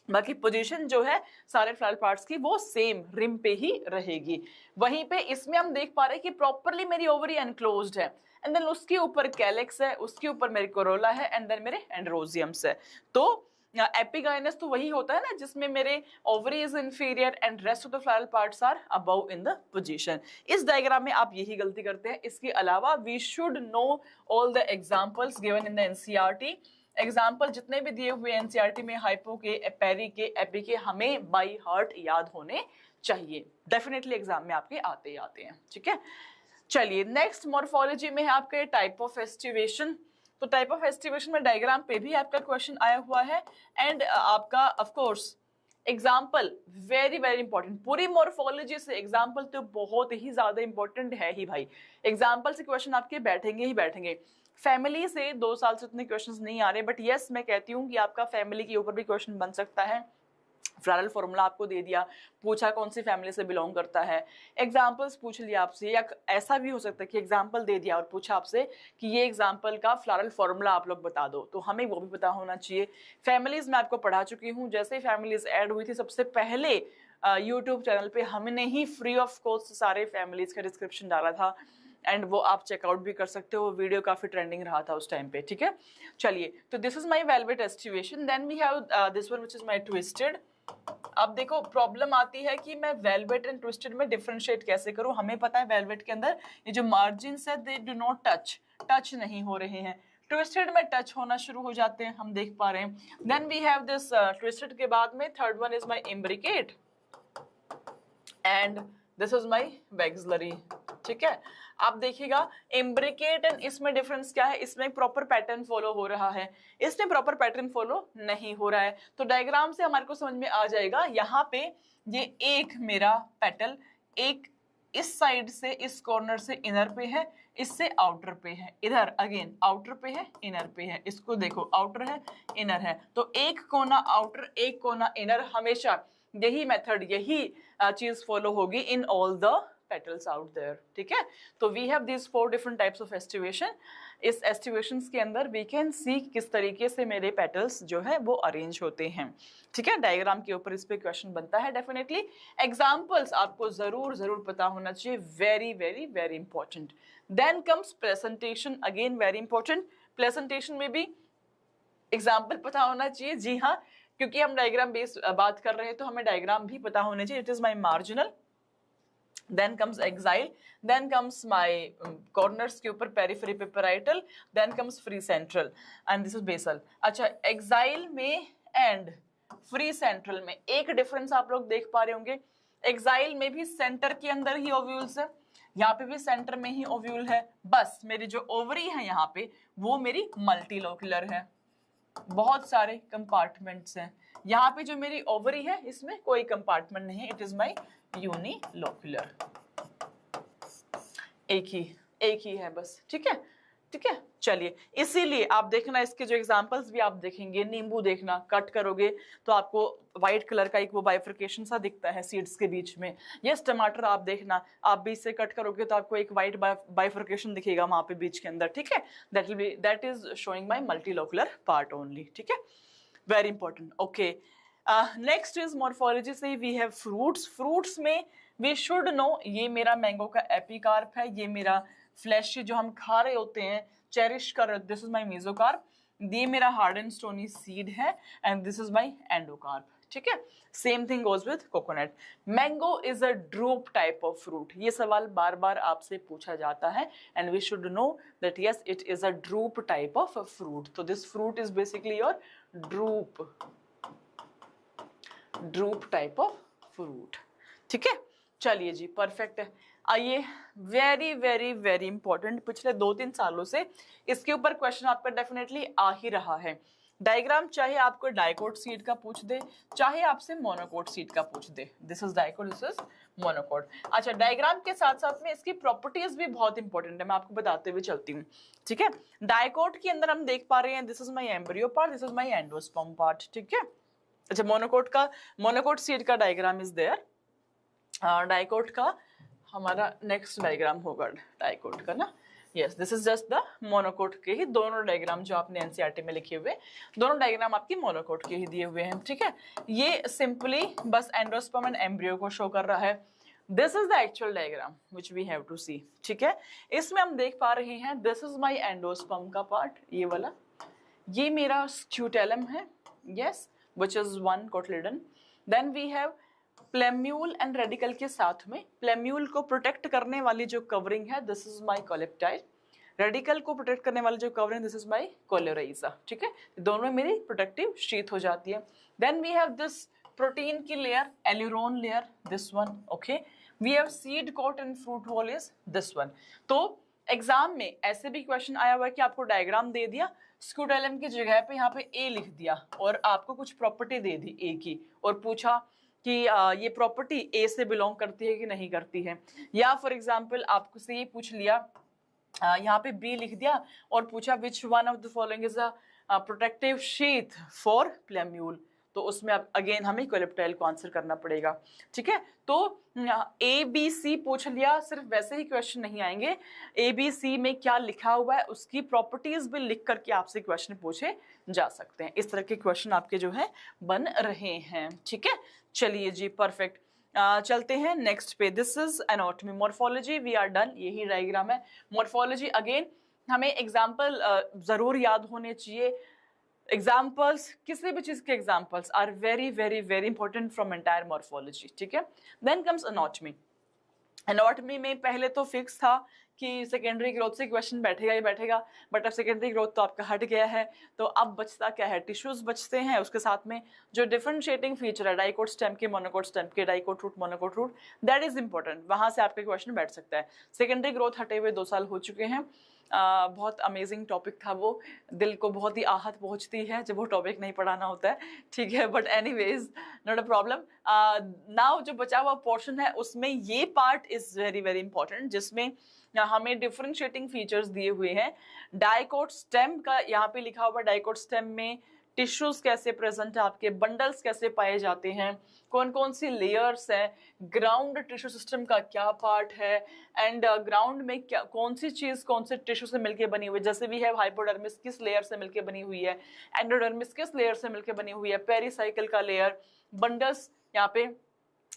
बाकी पोजीशन जो है सारे फ्लावर पार्ट्स की वो सेम रिम पे ही रहेगी। वहीं पे इसमें हम देख पा रहे हैं कि प्रॉपरली मेरी ओवरी एनक्लोज्ड है, एंड देन उसके ऊपर कैलिक्स है, उसके ऊपर मेरी कोरोला है, एंड देन मेरे एंड्रोजियम्स है। तो एपिगाइनस तो वही होता है ना जिसमें मेरे ovary is inferior and rest of the flower parts are above in the position. इस डायग्राम में आप यही गलती करते हैं। इसके अलावा we should know all the examples given in the NCERT. Example जितने भी दिए हुए एनसीईआरटी में हाइपो के, पेरी के, एपी के, हमें बाय हार्ट याद होने चाहिए। डेफिनेटली एग्जाम में आपके आते ही आते हैं। ठीक है, चलिए नेक्स्ट मॉर्फोलॉजी में है आपके टाइप ऑफ एस्टिवेशन। तो टाइप ऑफ एस्टिवेशन में डायग्राम पे भी आपका क्वेश्चन आया हुआ है, एंड आपका of course example very important. पूरी मॉर्फोलॉजी से एग्जाम्पल तो बहुत ही ज्यादा इंपॉर्टेंट है ही भाई। एग्जाम्पल से क्वेश्चन आपके बैठेंगे ही बैठेंगे। फैमिली से 2 साल से उतने क्वेश्चंस नहीं आ रहे, बट यस मैं कहती हूँ कि आपका फैमिली के ऊपर भी क्वेश्चन बन सकता है। फ्लोरल फॉर्मूला आपको दे दिया, पूछा कौन सी फैमिली से बिलोंग करता है, एग्जाम्पल्स पूछ लिया आपसे, या ऐसा भी हो सकता है कि एग्जाम्पल दे दिया और पूछा आपसे कि ये एग्जाम्पल का फ्लोरल फॉर्मूला आप लोग बता दो, तो हमें वो भी पता होना चाहिए। फैमिलीज मैं आपको पढ़ा चुकी हूँ, जैसे ही फैमिलीज ऐड हुई थी सबसे पहले यूट्यूब चैनल पे हमने ही फ्री ऑफ कॉस्ट सारे फैमिलीज का डिस्क्रिप्शन डाला था, एंड वो आप चेकआउट भी कर सकते हो, वो वीडियो काफी ट्रेंडिंग रहा था उस टाइम पे, ठीक है। चलिए, तो this is my valvate aestivation, then we have this one which is my twisted. अब देखो प्रॉब्लम आती है कि मैं वेलवेट एंड ट्विस्टेड में डिफरेंशिएट कैसे करूं। हमें पता है वेलवेट के अंदर ये जो मार्जिन्स है दे डू नॉट टच नहीं हो रहे हैं, ट्विस्टेड में टच होना शुरू हो जाते हैं, हम देख पा रहे हैं। Then we have this twisted के बाद में third one is my imbricate and this is my vexillary, ठीक है। आप देखिएगा इम्ब्रिकेट एंड इसमें डिफरेंस क्या है, इसमें प्रॉपर पैटर्न फॉलो हो रहा है, इसमें प्रॉपर पैटर्न फॉलो नहीं हो रहा है। तो डायग्राम से हमारे को समझ में आ जाएगा, यहाँ पे ये एक मेरा पेटल एक इस साइड से इस कॉर्नर से इनर पे है, इससे आउटर पे है, इधर अगेन आउटर पे है इनर पे है, इसको देखो आउटर है इनर है, तो एक कोना आउटर एक कोना इनर, हमेशा यही मेथड यही चीज फॉलो होगी in all the petals out there, ठीक है। तो we have these 4 different types of estivation। इस estivations के अंदर we can see किस तरीके से मेरे petals जो है वो arrange होते हैं, ठीक है। डायग्राम के ऊपर इस पे क्वेश्चन बनता है डेफिनेटली। एग्जाम्पल्स आपको जरूर पता होना चाहिए, very very very important. Then comes presentation, again very important. Presentation में भी एग्जाम्पल पता होना चाहिए, जी हाँ, क्योंकि हम डायग्राम बेस्ड बात कर रहे हैं तो हमें डायग्राम भी पता होने चाहिए। It is my marginal, then comes exile, then comes my corners के ऊपर periphery पे parietal, then comes free central and this is basal। अच्छा, exile में and free central में एक difference आप लोग देख पा रहे होंगे, exile में भी center के अंदर ही ovules है, यहाँ पे भी center में ही ovule है, बस मेरी जो ovary है यहाँ पे वो मेरी multilocular है, बहुत सारे कंपार्टमेंट्स हैं। यहाँ पे जो मेरी ओवरी है इसमें कोई कंपार्टमेंट नहीं है, इट इज माई यूनिलोक्युलर, एक ही है बस, ठीक है ठीक है। चलिए, इसीलिए आप देखना इसके जो एग्जांपल्स भी आप देखेंगे, नींबू देखना कट करोगे तो आपको व्हाइट कलर का एक वो बाइफर्केशन सा दिखता है सीड्स के बीच में। यस, टमाटर आप देखना, आप बीच से कट करोगे तो आपको एक व्हाइट बाइफर्केशन दिखेगा वहां पे बीच के अंदर, ठीक है। That is showing my multilocular part only, ठीक है, very important. Okay, next is morphology से वी हैव फ्रूट्स। फ्रूट्स में वी शुड नो, ये मेरा मैंगो का एपिकार्प है, ये मेरा फ्लैश जो हम खा रहे होते हैं चेरिश कर, दिस इज माय मेसोकार्प, ये मेरा हार्ड एंड स्टोनी सीड है and this is my endocarp, ठीक है। Same thing goes with coconut. Mango is a drupe type of fruit, ये सवाल बार बार आपसे पूछा जाता है and we should know that yes it is a drupe type of fruit. तो this fruit is basically your drupe type of fruit, ठीक है। चलिए जी, परफेक्ट है। आइए, वेरी वेरी वेरी इंपॉर्टेंट, पिछले 2-3 सालों से इसके ऊपर क्वेश्चन आपका डेफिनेटली आ ही रहा है। डायग्राम चाहे आपको डाइकोट सीड का पूछ दे, चाहे आपसे मोनोकोट सीड का पूछ दे, this is dicot, this is monocot. अच्छा, डायग्राम के साथ साथ में इसकी प्रॉपर्टीज भी बहुत इंपॉर्टेंट है, मैं आपको बताते हुए चलती हूँ, ठीक है। डाइकोट के अंदर हम देख पा रहे हैं this is my embryo part, this is my endosperm part, ठीक है। अच्छा, मोनोकोट सीड का डायग्राम इज देयर। डाइकोट का हमारा नेक्स्ट डायग्राम होगा डाइकोट का ना, yes, this is just the monocot के ही दोनों डायग्राम जो आपने एनसीईआरटी में लिखे हुए, दोनों डायग्राम आपकी मोनोकोट के ही दिए हुए हैं, ठीक है। ये सिंपली बस एंडोस्पर्म एंड एम्ब्रियो को शो कर रहा है। This is the actual diagram which we have to see, ठीक है। इसमें हम देख पा रहे हैं दिस इज माय एंडोस्पर्म का पार्ट, ये वाला, ये मेरा स्क्यूटेलम है, yes, which is one cotyledon. Then we have plumule and radicle के साथ में, प्लेम्यूल को प्रोटेक्ट करने वाली जो कवरिंग है this is my coleoptile, radical को प्रोटेक्ट करने वाली जो कवरिंग दिस इज माय कोलेराइजा, ठीक है। दोनों में मेरी प्रोटेक्टिव शीट हो जाती है। Then we have this protein की layer, aleurone layer, this one, okay. We have seed coat and fruit wall is this one. तो एग्जाम में ऐसे भी क्वेश्चन आया हुआ है कि आपको डायग्राम दे दिया, स्क्यूटेलम की जगह पे यहाँ पे ए लिख दिया और आपको कुछ प्रॉपर्टी दे दी ए की और पूछा कि ये प्रॉपर्टी ए से बिलोंग करती है कि नहीं करती है, या फॉर एग्जाम्पल आपको से ये पूछ लिया, यहाँ पे बी लिख दिया और पूछा which one of the following is a protective sheath for plumule, तो उसमें अब अगेन हमें इक्विलिप्टाइल को आंसर करना पड़ेगा, ठीक है। तो ए बी सी पूछ लिया, सिर्फ वैसे ही क्वेश्चन नहीं आएंगे, ए बी सी में क्या लिखा हुआ है उसकी प्रॉपर्टीज भी लिख करके आपसे क्वेश्चन पूछे जा सकते हैं। इस तरह के क्वेश्चन आपके जो है बन रहे हैं, ठीक है। चलिए जी, परफेक्ट। चलते हैं नेक्स्ट पे। This is anatomy. Morphology we are done, यही डायग्राम है। मॉर्फोलॉजी अगेन हमें एग्जाम्पल जरूर याद होने चाहिए। एग्जाम्पल्स, किसी भी चीज के examples are very very very important from entire morphology, ठीक है। Then comes anatomy. एनाटॉमी में पहले तो फिक्स था कि सेकेंडरी ग्रोथ से क्वेश्चन बैठेगा ही बैठेगा, बट अब सेकेंडरी ग्रोथ तो आपका हट गया है, तो अब बचता क्या है, टिश्यूज बचते हैं, उसके साथ में जो डिफरेंशिएटिंग फीचर है डाइकोट स्टेम के, मोनोकोट स्टेम के, dicot root monocot root, that is important, वहां से आपका क्वेश्चन बैठ सकता है। सेकेंडरी ग्रोथ हटे हुए 2 साल हो चुके हैं। बहुत अमेजिंग टॉपिक था वो, दिल को बहुत ही आहत पहुंचती है जब वो टॉपिक नहीं पढ़ाना होता है, ठीक है, but anyways not a problem. Now जो बचा हुआ पोर्शन है उसमें ये part is very very important, जिसमें हमें डिफरेंशिएटिंग फीचर्स दिए हुए हैं। डाइकोट स्टेम का यहाँ पे लिखा हुआ, डाइकोट स्टेम में टिश्यूज कैसे प्रेजेंट है, आपके बंडल्स कैसे पाए जाते हैं, कौन कौन सी लेयर्स हैं, ग्राउंड टिश्यू सिस्टम का क्या पार्ट है, एंड ग्राउंड में क्या कौन सी चीज कौन से टिश्यू से मिलकर बनी हुई है, जैसे भी है हाइपोडर्मिस किस लेयर से मिलकर बनी हुई है, एंडोडर्मिस किस लेयर से मिलकर बनी हुई है, पेरिसाइकिल का लेयर, बंडल्स यहाँ पे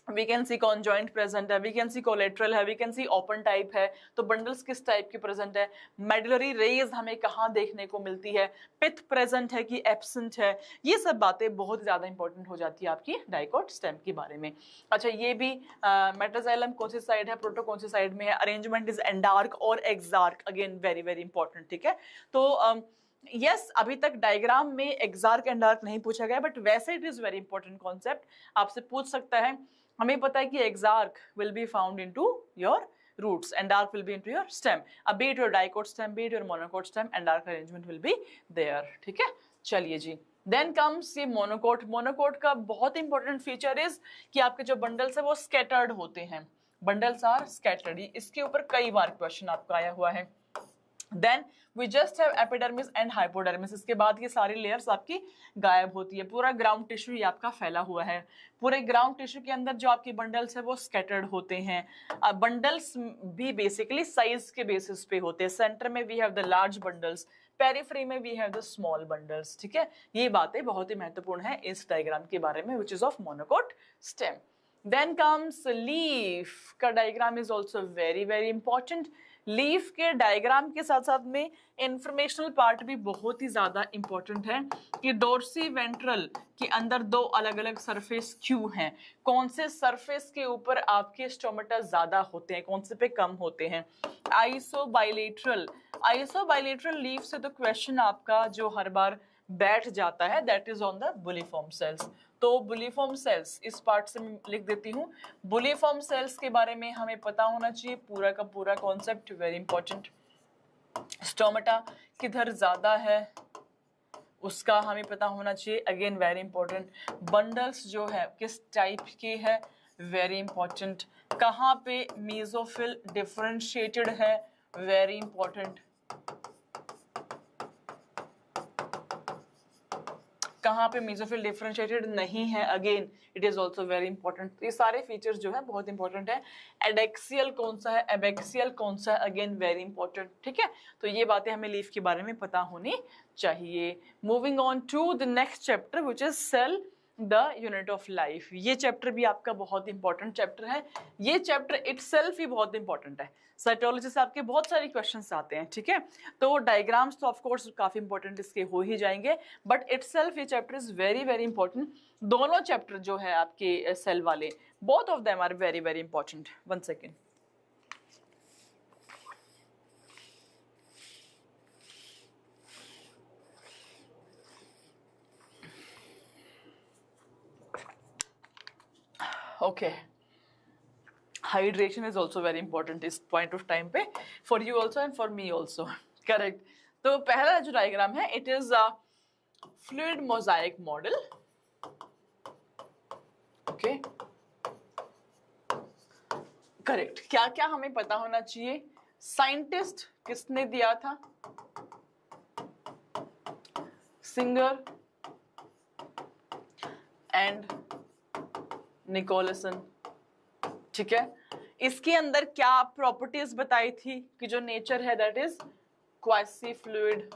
we can see conjoint present है, we can see collateral है, we can see open type है, तो बंडल्स किस टाइप के प्रेजेंट है, मेडुलरी रेज हमें कहाँ देखने को मिलती है, पिथ प्रेजेंट है कि एब्सेंट है, ये सब बातें बहुत ज्यादा इंपॉर्टेंट हो जाती है आपकी डाइकोट स्टेम के बारे में। अच्छा, ये भी मेटाजाइलम कौन सी साइड है, प्रोटो कौन सी साइड में है, अरेंजमेंट इज एंडार्क और एक्सार्क, अगेन वेरी वेरी इंपॉर्टेंट, ठीक है। तो यस अभी तक डायग्राम में एक्सार्क एंडार्क नहीं पूछा गया, बट वैसे it is very important concept, आपसे पूछ सकता है। हमें पता है कि exarch will be found into your roots and dark will be into your stem, be it your dicot stem, be it your monocot stem, and dark arrangement will be there, ठीक है। चलिए जी, देन कम्स ये मोनोकोट। मोनोकोट का बहुत इंपॉर्टेंट फीचर इज कि आपके जो बंडल्स है वो स्कैटर्ड होते हैं, बंडल्स आर स्कैटर्ड, इसके ऊपर कई बार क्वेश्चन आपका आया हुआ है। Then we just have epidermis and hypodermis, इसके बाद ये सारी लेयर्स आपकी गायब होती है, पूरा ग्राउंड टिश्यू ये आपका फैला हुआ है, पूरे ग्राउंड टिश्यू के अंदर जो आपकी बंडल्स है वो स्कैटर्ड होते हैं। बंडल्स भी बेसिकली साइज के बेसिस पे होते हैं, सेंटर में we have the large bundles, periphery में we have the small bundles, ठीक है। ये बातें बहुत ही महत्वपूर्ण है इस डायग्राम के बारे में, which is of monocot stem. Then comes leaf का diagram is also very very important. Leaf के डायग्राम के साथ साथ में इंफॉर्मेशनल पार्ट भी बहुत ही ज्यादा इंपॉर्टेंट है कि डोर्सी वेंट्रल के अंदर 2 अलग अलग सरफेस क्यों हैं, कौन से सरफेस के ऊपर आपके स्टोमेटा ज्यादा होते हैं, कौन से पे कम होते हैं। आइसोबाइलेटरल, आइसोबाइलेटरल लीफ से तो क्वेश्चन आपका जो हर बार बैठ जाता है, that is on the bulliform cells. तो बुलिफॉर्म सेल्स इस पार्ट से मैं लिख देती हूँ, बुलिफॉर्म सेल्स के बारे में हमें पता होना चाहिए पूरा का पूरा कॉन्सेप्ट, वेरी इंपॉर्टेंट। स्टोमेटा किधर ज्यादा है उसका हमें पता होना चाहिए, अगेन वेरी इंपॉर्टेंट। बंडल्स जो है किस टाइप के है, वेरी इंपॉर्टेंट। कहाँ पे मेसोफिल डिफरेंशिएटेड है, वेरी इंपॉर्टेंट। कहाँ पे मेसोफिल डिफरेंशिएटेड नहीं है, again it is also very important. ये सारे फीचर्स जो है बहुत इंपॉर्टेंट है। एडेक्सियल कौन सा है, एबेक्सियल कौन सा है, अगेन वेरी इंपॉर्टेंट, ठीक है। तो ये बातें हमें लीफ के बारे में पता होनी चाहिए। Moving on to the next chapter which is cell the unit of life. ये चैप्टर भी आपका बहुत इंपॉर्टेंट चैप्टर है, ये चैप्टर इटसेल्फ ही बहुत इंपॉर्टेंट है। साइटोलॉजी से आपके बहुत सारे क्वेश्चंस आते हैं, ठीक है। तो डायग्राम्स तो ऑफ कोर्स काफी इंपॉर्टेंट इसके हो ही जाएंगे, बट इटसेल्फ ये chapter is very very important. दोनों चैप्टर जो है आपके सेल वाले, both of them are very very important. 1 second. Okay, hydration is also very important इस point of time पे, for you also and for me also, correct। तो पहला जो डायग्राम है it is a fluid mosaic model, okay, correct। क्या क्या हमें पता होना चाहिए, साइंटिस्ट किसने दिया था, सिंगर, एंड निकोलसन। ठीक है, इसके अंदर क्या प्रॉपर्टीज बताई थी कि जो नेचर है that is quasi fluid,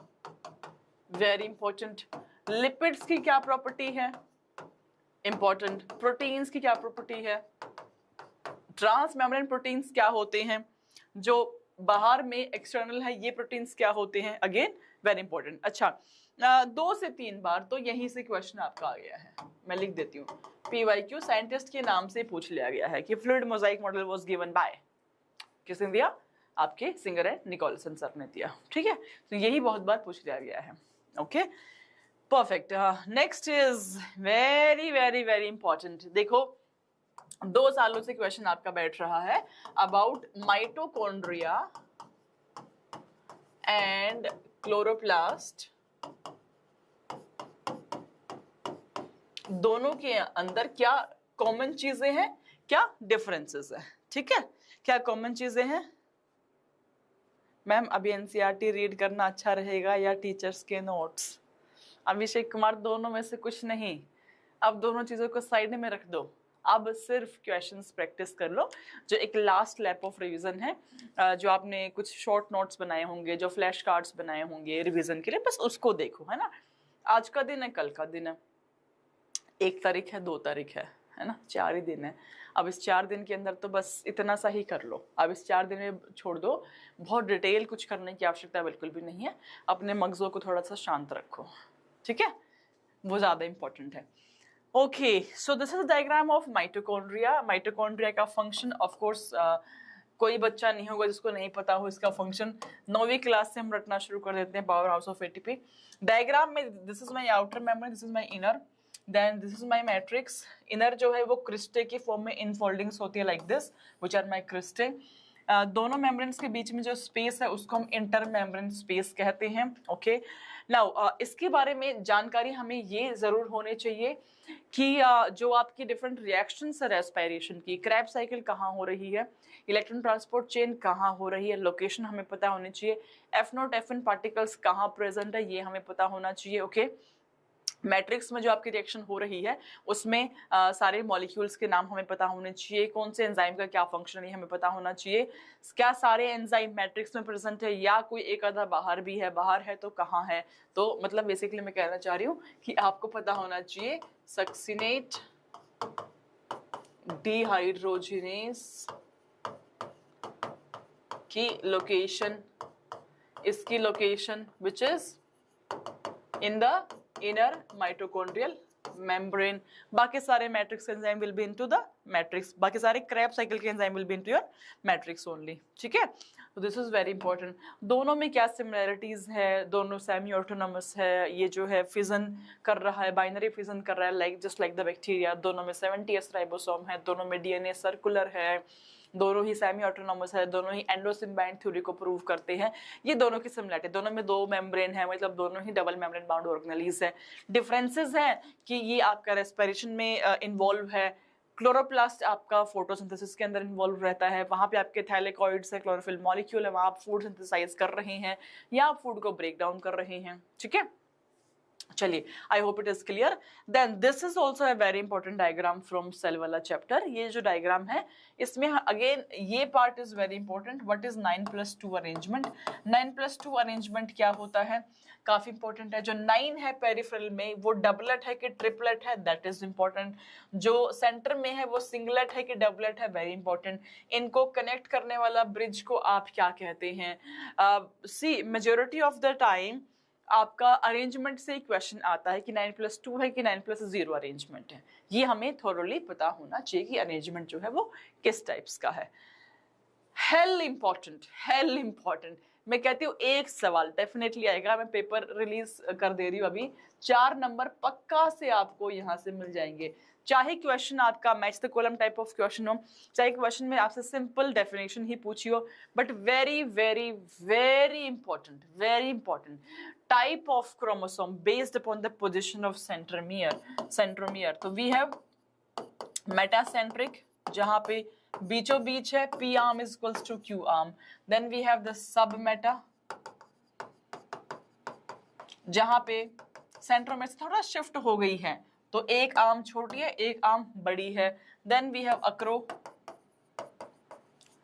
very important. Lipids की क्या प्रॉपर्टी है, इंपॉर्टेंट। प्रोटीन्स की क्या प्रॉपर्टी है, ट्रांस मेम्ब्रेन प्रोटीन्स क्या होते हैं, जो बाहर में एक्सटर्नल है ये प्रोटीन्स क्या होते हैं, अगेन वेरी इंपॉर्टेंट। अच्छा 2 से 3 बार तो यहीं से क्वेश्चन आपका आ गया है, मैं लिख देती हूँ। PYQ साइंटिस्ट के नाम से पूछ लिया गया है कि fluid Mosaic model was given by, किसने दिया, आपके सिंगर एंड निकोलसन सर ने दिया। ठीक है, तो यही बहुत बार पूछ लिया गया है। Okay perfect. Next is very very very important. देखो 2 सालों से क्वेश्चन आपका बैठ रहा है अबाउट माइटोकॉन्ड्रिया एंड क्लोरोप्लास्ट, दोनों के अंदर क्या कॉमन चीजें हैं, क्या डिफरेंसेस है। ठीक है, क्या कॉमन चीजें हैं। मैम अभी एनसीईआरटी रीड करना अच्छा रहेगा या टीचर्स के नोट्स, अभिषेक कुमार दोनों में से कुछ नहीं, अब दोनों चीजों को साइड में रख दो, अब सिर्फ क्वेश्चंस प्रैक्टिस कर लो। जो एक लास्ट लैप ऑफ रिवीजन है, जो आपने कुछ शॉर्ट नोट्स बनाए होंगे, जो फ्लैश कार्ड्स बनाए होंगे रिवीजन के लिए, बस उसको देखो, है ना। आज का दिन है, कल का दिन है, 1 तारीख है, 2 तारीख है ना, 4 ही दिन है। अब इस 4 दिन के अंदर तो बस इतना सा ही कर लो, अब इस 4 दिन में छोड़ दो, बहुत डिटेल कुछ करने की आवश्यकता बिल्कुल भी नहीं है। अपने मगजों को थोड़ा सा शांत रखो, ठीक है, वो ज्यादा इंपॉर्टेंट है। Okay, so this is diagram of mitochondria. Mitochondria का फंक्शन ऑफ कोर्स कोई बच्चा नहीं होगा जिसको नहीं पता हो इसका फंक्शन। 9वीं क्लास से हम रटना शुरू कर देते हैं, power house of ATP. Diagram में this is my outer membrane, this is my inner, then this is my matrix. Inner जो है वो क्रिस्टे की फॉर्म में इनफोल्डिंग्स होती है like this, which are my cristae. दोनों मेम्ब्रेन्स के बीच में जो स्पेस है उसको हम इंटर मेम्ब्रेन स्पेस कहते हैं। ओके नाउ इसके बारे में जानकारी हमें ये जरूर होनी चाहिए कि जो आपकी डिफरेंट रिएक्शंस है रेस्पिरेशन की, क्रैब साइकिल कहाँ हो रही है, इलेक्ट्रॉन ट्रांसपोर्ट चेन कहाँ हो रही है, लोकेशन हमें पता होनी चाहिए, F0 Fn पार्टिकल्स कहाँ प्रेजेंट है ये हमें पता होना चाहिए। ओके मैट्रिक्स में जो आपकी रिएक्शन हो रही है उसमें सारे मॉलिक्यूल्स के नाम हमें पता होने चाहिए, कौन से एंजाइम का क्या फंक्शन है हमें पता होना चाहिए, क्या सारे एंजाइम मैट्रिक्स में प्रेजेंट है या कोई एक आधा बाहर भी है, बाहर है तो कहाँ है। तो मतलब बेसिकली मैं कहना चाह रही हूँ कि आपको पता होना चाहिए सक्सिनेट डिहाइड्रोजिनेस की लोकेशन, इसकी location which is in the inner mitochondrial membrane। बाकी सारे matrix enzyme will be into the matrix, बाकी सारे क्रैब साइकिल के enzyme will be into your matrix only. ठीक है, तो दिस इज वेरी इंपॉर्टेंट। दोनों में क्या सिमिलैरिटीज है, दोनों सेमी ऑटोनॉमस है, ये जो है फिजन कर रहा है, बाइनरी फिजन कर रहा है like just like the bacteria. दोनों में 70s राइबोसोम है, दोनों में डीएनए सर्कुलर है, दोनों ही सेमी ऑटोनॉमस है, दोनों ही एंडोसिम्बाइंड थ्योरी को प्रूव करते हैं। ये दोनों की सिमिलरिटी, दोनों में 2 मेम्ब्रेन है, मतलब दोनों ही डबल मेम्ब्रेन बाउंड ऑर्गेनेल्स है। डिफरेंसेस हैं कि ये आपका रेस्पिरेशन में इन्वॉल्व है, क्लोरोप्लास्ट आपका फोटोसिंथेसिस के अंदर इन्वॉल्व रहता है, वहां पे आपके थैलेकॉइड्स है, क्लोरोफिल मॉलिक्यूल है, वहां आप फूड सिंथेसाइज कर रहे हैं या आप फूड को ब्रेक डाउन कर रहे हैं। ठीक है, चलिए I hope it is clear. Then this is also a very important diagram from cell वाला चैप्टर। ये जो डायग्राम है इसमें अगेन ये part is very important, what is 9+2 arrangement. 9+2 arrangement क्या होता है, काफी इंपॉर्टेंट है। जो 9 है पेरिफेरल में वो डबलेट है कि ट्रिपलेट है, दैट इज इंपॉर्टेंट। जो सेंटर में है वो सिंगलेट है कि डबलेट है, वेरी इंपॉर्टेंट। इनको कनेक्ट करने वाला ब्रिज को आप क्या कहते हैं। सी मेजोरिटी ऑफ द टाइम आपका अरेंजमेंट से क्वेश्चन आता है कि 9+2 है कि 9+0 अरेंजमेंट है, ये हमें थोरोली पता होना चाहिए कि अरेंजमेंट जो है वो किस टाइप्स का है। Hello important. मैं कहती हूँ एक सवाल डेफिनेटली आएगा, मैं पेपर रिलीज कर दे रही हूँ अभी, 4 नंबर पक्का से आपको यहाँ से मिल जाएंगे। चाहे क्वेश्चन आपका match the column type of question हो, चाहे क्वेश्चन में आपसे सिंपल डेफिनेशन ही पूछी हो, but very very very important type of chromosome based upon the position of centromere. तो वी हैव मेटासेंट्रिक जहां पे बीचों बीच है, P arm is equals to Q arm। Then we have the submeta जहां पे सेंट्रोमियर थोड़ा शिफ्ट हो गई है, तो एक आर्म छोटी है, एक आर्म बड़ी है। Then we have acro,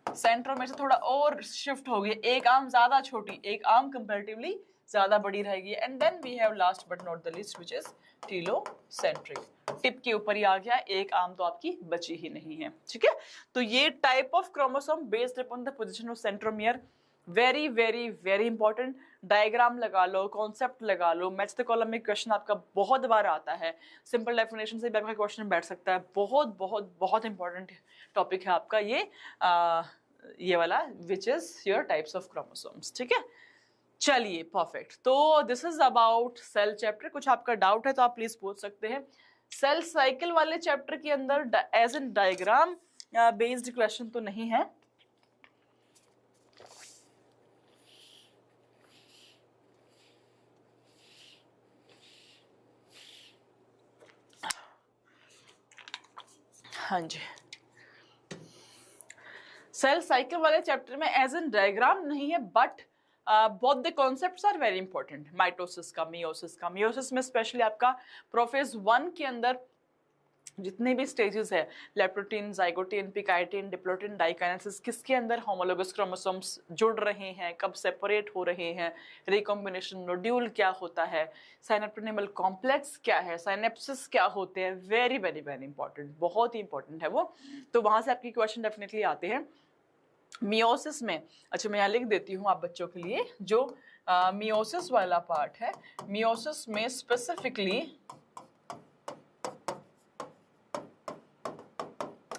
centromere से थोड़ा और शिफ्ट हो गया, एक आर्म ज्यादा छोटी, एक आर्म कंपैरेटिवली ज्यादा बड़ी रहेगी। And then we have last but not the least which is telocentric, tip के ऊपर ही आ गया, एक आर्म तो आपकी बची ही नहीं है, ठीक है। तो ये type of chromosome based upon the position of centromere, very very very important. Diagram लगा लो, कॉन्सेप्ट लगा लो, मैच द कॉलम में क्वेश्चन आपका बहुत बार आता है, सिंपल डेफिनेशन से भी आपका क्वेश्चन बैठ सकता है। बहुत बहुत बहुत इंपॉर्टेंट टॉपिक है आपका ये वाला, which is your types of chromosomes, ठीक है। चलिए परफेक्ट, तो this is about cell chapter. कुछ आपका डाउट है तो आप प्लीज पूछ सकते हैं। सेल साइकिल वाले चैप्टर के अंदर as an diagram based question तो नहीं है। हाँ जी, सेल साइकिल वाले चैप्टर में एज एन डायग्राम नहीं है, but both the concepts are very important. Mitosis का, मियोसिस में स्पेशली आपका प्रोफेज 1 के अंदर जितने भी स्टेजेस है, leptotene, zygotene, pachytene, diplotene, diakinesis, किसके अंदर होमोलोगस क्रोमोसोम्स जुड़ रहे हैं, कब सेपरेट हो रहे हैं, रिकॉम्बिनेशन नोड्यूल क्या होता है, साइनेप्टोनेमल कॉम्प्लेक्स क्या है, साइनेप्सिस क्या होते हैं, वेरी वेरी वेरी इंपॉर्टेंट, बहुत ही इंपॉर्टेंट है वो। तो वहां से आपके क्वेश्चन डेफिनेटली आते हैं। मियोसिस में, अच्छा मैं यहाँ लिख देती हूँ आप बच्चों के लिए, जो मियोसिस वाला पार्ट है, मियोसिस में स्पेसिफिकली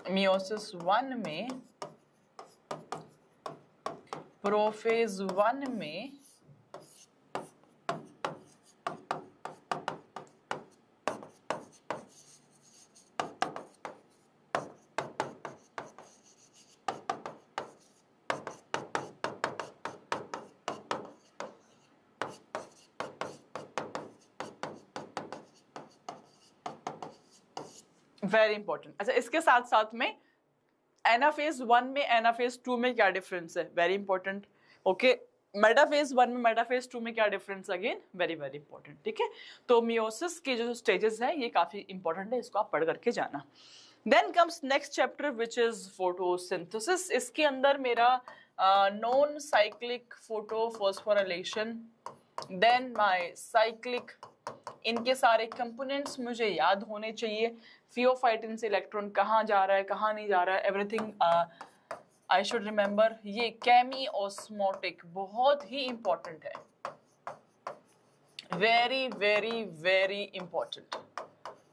मियोसिस 1 में, प्रोफेज 1 में वेरी इंपॉर्टेंट। अच्छा, इसके साथ साथ में एनाफेज 1 में एनाफेज 2 में क्या डिफरेंस है, वेरी इंपॉर्टेंट। ओके, मेटाफेज 1 में मेटाफेज 2 में क्या difference, again very very important, ठीक है। तो मियोसिस के जो स्टेजेस हैं ये काफी इंपॉर्टेंट है, इसको आप पढ़ करके जाना। Then comes next chapter which is photosynthesis. इसके अंदर मेरा non cyclic photophosphorylation, then my cyclic, इनके सारे कंपोनेंट्स मुझे याद होने चाहिए। फियोफाइटिन से इलेक्ट्रॉन कहाँ जा रहा है, कहाँ नहीं जा रहा है, एवरीथिंग आई शुड रिमेंबर। ये केमी ऑस्मोटिक बहुत ही इंपॉर्टेंट है, very very very important,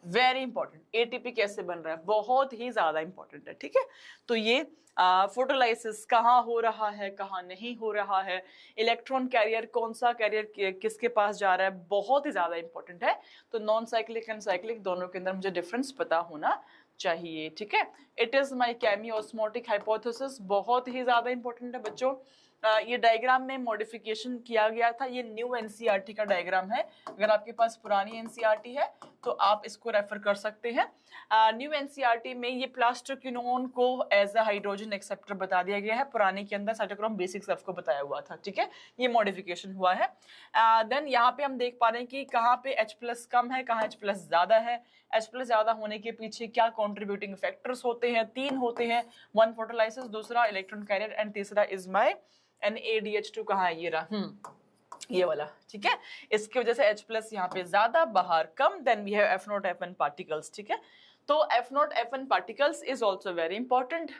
very important. ATP कैसे बन रहा है, बहुत ही ज्यादा इंपॉर्टेंट है, ठीक है। तो ये फोटोलाइसिस कहाँ हो रहा है, कहाँ नहीं हो रहा है, इलेक्ट्रॉन कैरियर कौन सा कैरियर किसके पास जा रहा है, बहुत ही ज्यादा इंपॉर्टेंट है। तो नॉन साइक्लिक एंड साइक्लिक दोनों के अंदर मुझे डिफरेंस पता होना चाहिए, ठीक है। इट इज माई केमी ऑस्मोटिक हाइपोथेसिस, बहुत ही ज्यादा इंपॉर्टेंट है बच्चों। ये डायग्राम में मॉडिफिकेशन किया गया था, ये न्यू एनसीईआरटी का डायग्राम है। अगर आपके पास पुरानी एनसीईआरटी है तो आप इसको रेफर कर सकते हैं। न्यू एनसीईआरटी में ये प्लास्टोक्विनोन को एज अ हाइड्रोजन एक्सेप्टर बता दिया गया है, पुराने के अंदर साइटोक्रोम बेसिक सेफ को बताया हुआ था, ठीक है। ये मॉडिफिकेशन हुआ है। देन यहाँ पे हम देख पा रहे हैं कि कहाँ पे H+ कम है, कहाँ H+ ज्यादा है। H+ ज्यादा होने के पीछे क्या कॉन्ट्रीब्यूटिंग फैक्टर्स होते हैं, 3 होते हैं, 1 फोटोलाइसिस, दूसरा इलेक्ट्रॉन कैरियर एंड तीसरा इज माई NADH2 कहाँ है, ये रहा, ये वाला, ठीक है। इसकी वजह से H+ यहाँ पे ज्यादा, बाहर कम। Then we have F0 F1 particles, ठीक है। तो F0 F1 particles is also very important,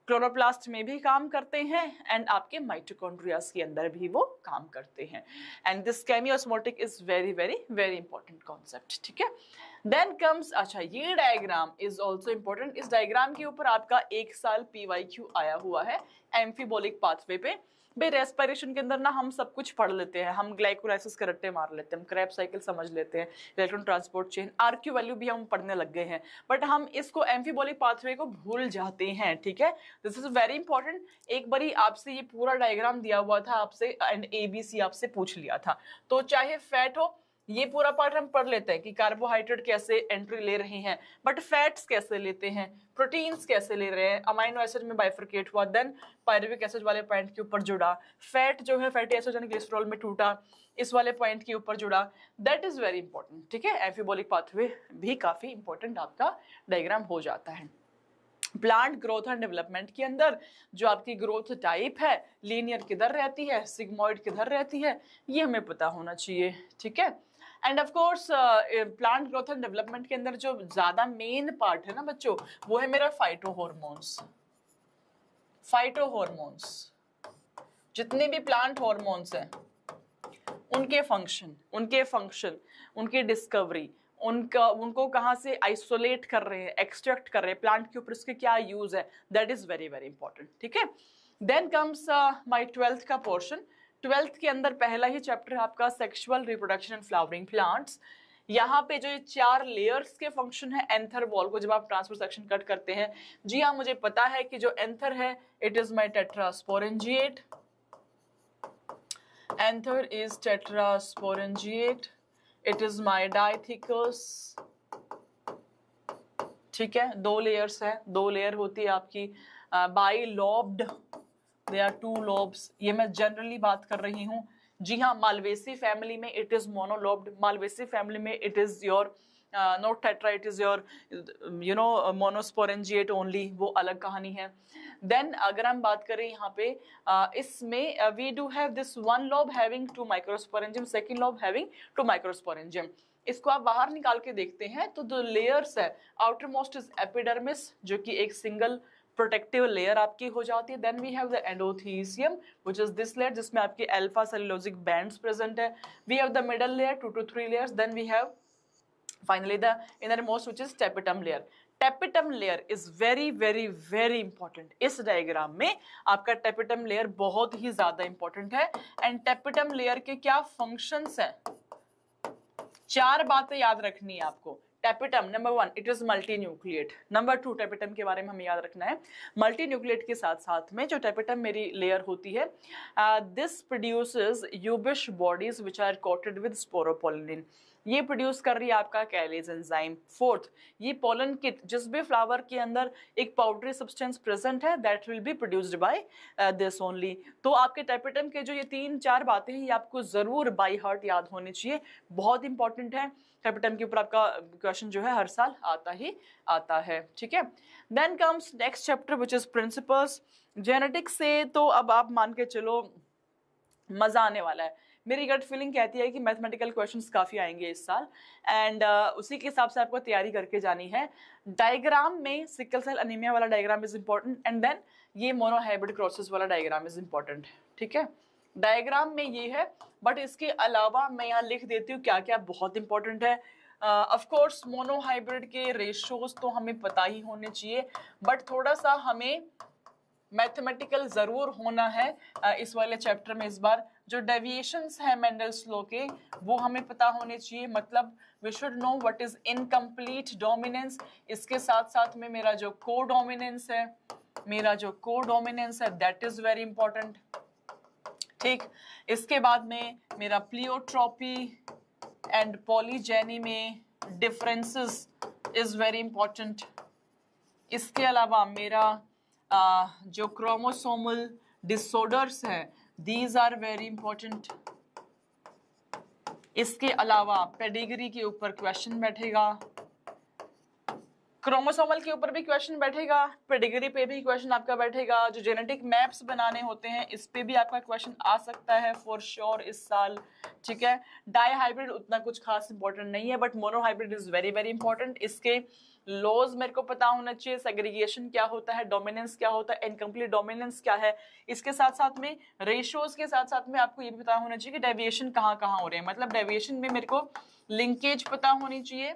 chloroplast में भी काम करते हैं एंड आपके माइटोकॉन्ड्रियास के अंदर भी वो काम करते हैं। And this chemiosmotic is very very very important concept, ठीक है। देन कम्स, अच्छा ये डायग्राम इज ऑल्सो इंपॉर्टेंट। इस डायग्राम के ऊपर आपका 1 साल PYQ आया हुआ है एम्फीबोलिक पाथवे पे। भाई रेस्पिरेशन के अंदर ना हम सब कुछ पढ़ लेते हैं, हम ग्लाइकोलाइसिस के रट्टे मार लेते हैं, हम क्रेब्स साइकिल समझ लेते हैं, electron transport chain, RQ value भी हम पढ़ने लग गए हैं, बट हम इसको एम्फीबोलिक पाथवे को भूल जाते हैं, ठीक है। This is very important. एक बारी आपसे ये पूरा डायग्राम दिया हुआ था आपसे एंड ABC आपसे पूछ लिया था, तो चाहे फैट हो ये पूरा पार्ट हम पढ़ लेते हैं कि कार्बोहाइड्रेट कैसे एंट्री ले रहे हैं, बट फैट्स कैसे लेते हैं, प्रोटीन्स कैसे ले रहे हैं, अमाइनो एसिड में बाइफरकेट हुआ, देन पायरुविक एसिड वाले पॉइंट के ऊपर जुड़ा, फैट जो है फैटी एसिड यानी ग्लिसरॉल में टूटा, इस वाले पॉइंट के ऊपर जुड़ा, दैट इज वेरी इंपॉर्टेंट। ठीक है, एम्फिबोलिक पाथवे भी काफी इंपॉर्टेंट आपका डायग्राम हो जाता है। प्लांट ग्रोथ एंड डेवलपमेंट के अंदर जो आपकी ग्रोथ टाइप है, लीनियर किधर रहती है, सिग्मोइड किधर रहती है, ये हमें पता होना चाहिए। ठीक है, end of course plant growth and development के अंदर जो ज्यादा मेन पार्ट है ना बच्चों, वो है मेरा फाइटोहॉर्मोन्स। फाइटोहॉर्मोन्स, जितने भी प्लांट हॉर्मोन्स हैं उनके फंक्शन, उनकी डिस्कवरी, उनको कहाँ से आइसोलेट कर रहे हैं, एक्सट्रैक्ट कर रहे हैं, प्लांट के ऊपर इसके क्या यूज है, that is very very important. ठीक है, देन कम्स माय 12th का पोर्शन। 12th के अंदर पहला ही चैप्टर है आपका sexual reproduction and flowering plants. यहाँ पे जो ये 4 लेयर्स के फंक्शन है एंथर वॉल को जब आप ट्रांसफर सेक्शन कट करते हैं, जी हाँ मुझे पता है कि जो एंथर है it is my tetrasporangiate, anther is tetrasporangiate, it is my डाइथिकस। ठीक है, 2 लेयर्स है, 2 लेयर होती है आपकी, bilobed, they are 2 lobes. ये मैं जनरली बात कर रही हूँ। जी हाँ, मालवेसी फैमिली में it is monolobed, Malvaceae family में it is your not tetra, it is your you know monosporangiate only, वो अलग कहानी है। देन अगर हम बात करें यहाँ पे इसमें we do have this 1 lobe having 2 microsporangium, second lobe having 2 microsporangium. इसको आप बाहर निकाल के देखते हैं तो जो लेयर्स है, आउटर मोस्ट इज एपिडर्मिस जो कि एक सिंगल प्रोटेक्टिव लेयर आपकी हो जाती है। Then we have the endothecium which is this layer जिसमें आपके अल्फा सेलुलोजिक बैंड्स प्रेजेंट है। We have the middle layer 2 to 3 layers. Then we have finally the innermost which is tapetum layer. Tapetum layer is very very very important। इस डायग्राम में आपका tapetum layer बहुत ही ज्यादा इंपॉर्टेंट है। एंड tapetum layer के क्या फंक्शंस हैं, 4 बातें याद रखनी है आपको। Tapetum number 1 it is multi nucleate. Number 2 tapetum के बारे में हमें याद रखना है, मल्टी न्यूक्लिएट के साथ साथ में जो टेपिटम मेरी लेयर होती है, this produces Ubisch bodies which are coated with sporopollenin. ये प्रोड्यूस कर रही है आपका कैलेज एंजाइम। 4th, ये पोलन किट जिस भी फ्लावर के अंदर एक पाउडरी सब्सटेंस प्रेजेंट है that will be produced by this only. तो आपके टेपिटम के जो ये 3-4 बातें हैं ये आपको जरूर बाय हार्ट याद होनी चाहिए, बहुत इंपॉर्टेंट है। टेपिटम के ऊपर आपका क्वेश्चन जो है हर साल आता ही आता है। ठीक है, then comes next chapter which is principles. Genetics से तो अब आप मान के चलो मजा आने वाला है। मेरी गट फीलिंग कहती है कि मैथमेटिकल क्वेश्चंस काफ़ी आएंगे इस साल एंड उसी के हिसाब से आपको तैयारी करके जानी है। डायग्राम में सिकल सेल अनीमिया वाला diagram is important and then ये मोनोहाइब्रिड क्रॉसेस वाला डायग्राम इज इंपॉर्टेंट। ठीक है, डायग्राम में ये है, बट इसके अलावा मैं यहाँ लिख देती हूँ क्या क्या बहुत इंपॉर्टेंट है। ऑफ कोर्स मोनोहाइब्रिड के रेशियोज तो हमें पता ही होने चाहिए, बट थोड़ा सा हमें मैथमेटिकल जरूर होना है इस वाले चैप्टर में। इस बार जो डेविएशंस है मेंडल्स लॉ के वो हमें पता होने चाहिए, मतलब we should know what is incomplete dominance. इसके साथ साथ में मेरा जो कोडोमिनेंस है दैट इज वेरी इंपॉर्टेंट। ठीक, इसके बाद में मेरा प्लियोट्रोपी एंड पॉलीजेनी में डिफरेंसेस इज वेरी इंपॉर्टेंट। इसके अलावा मेरा जो क्रोमोसोमल डिसऑर्डर्स हैं दीज आर वेरी इंपॉर्टेंट। इसके अलावा पेडिग्री के ऊपर क्वेश्चन बैठेगा, क्रोमोसोमल के ऊपर भी क्वेश्चन बैठेगा, पेडिग्री पे भी क्वेश्चन आपका बैठेगा। जो जेनेटिक मैप्स बनाने होते हैं इस पे भी आपका क्वेश्चन आ सकता है फॉर श्योर इस साल। ठीक है, डाई हाइब्रिड उतना कुछ खास इंपॉर्टेंट नहीं है, but monohybrid is very very important. इसके लॉज मेरे को पता होना चाहिए, सेग्रीगेशन क्या होता है, डोमिनेंस क्या होता है, इनकम्प्लीट डोमिनेंस क्या है। इसके साथ साथ में रेशियोज के साथ साथ में आपको ये भी पता होना चाहिए कि डेविएशन कहाँ कहाँ हो रहे हैं, मतलब डेविएशन में मेरे को लिंकेज पता होनी चाहिए,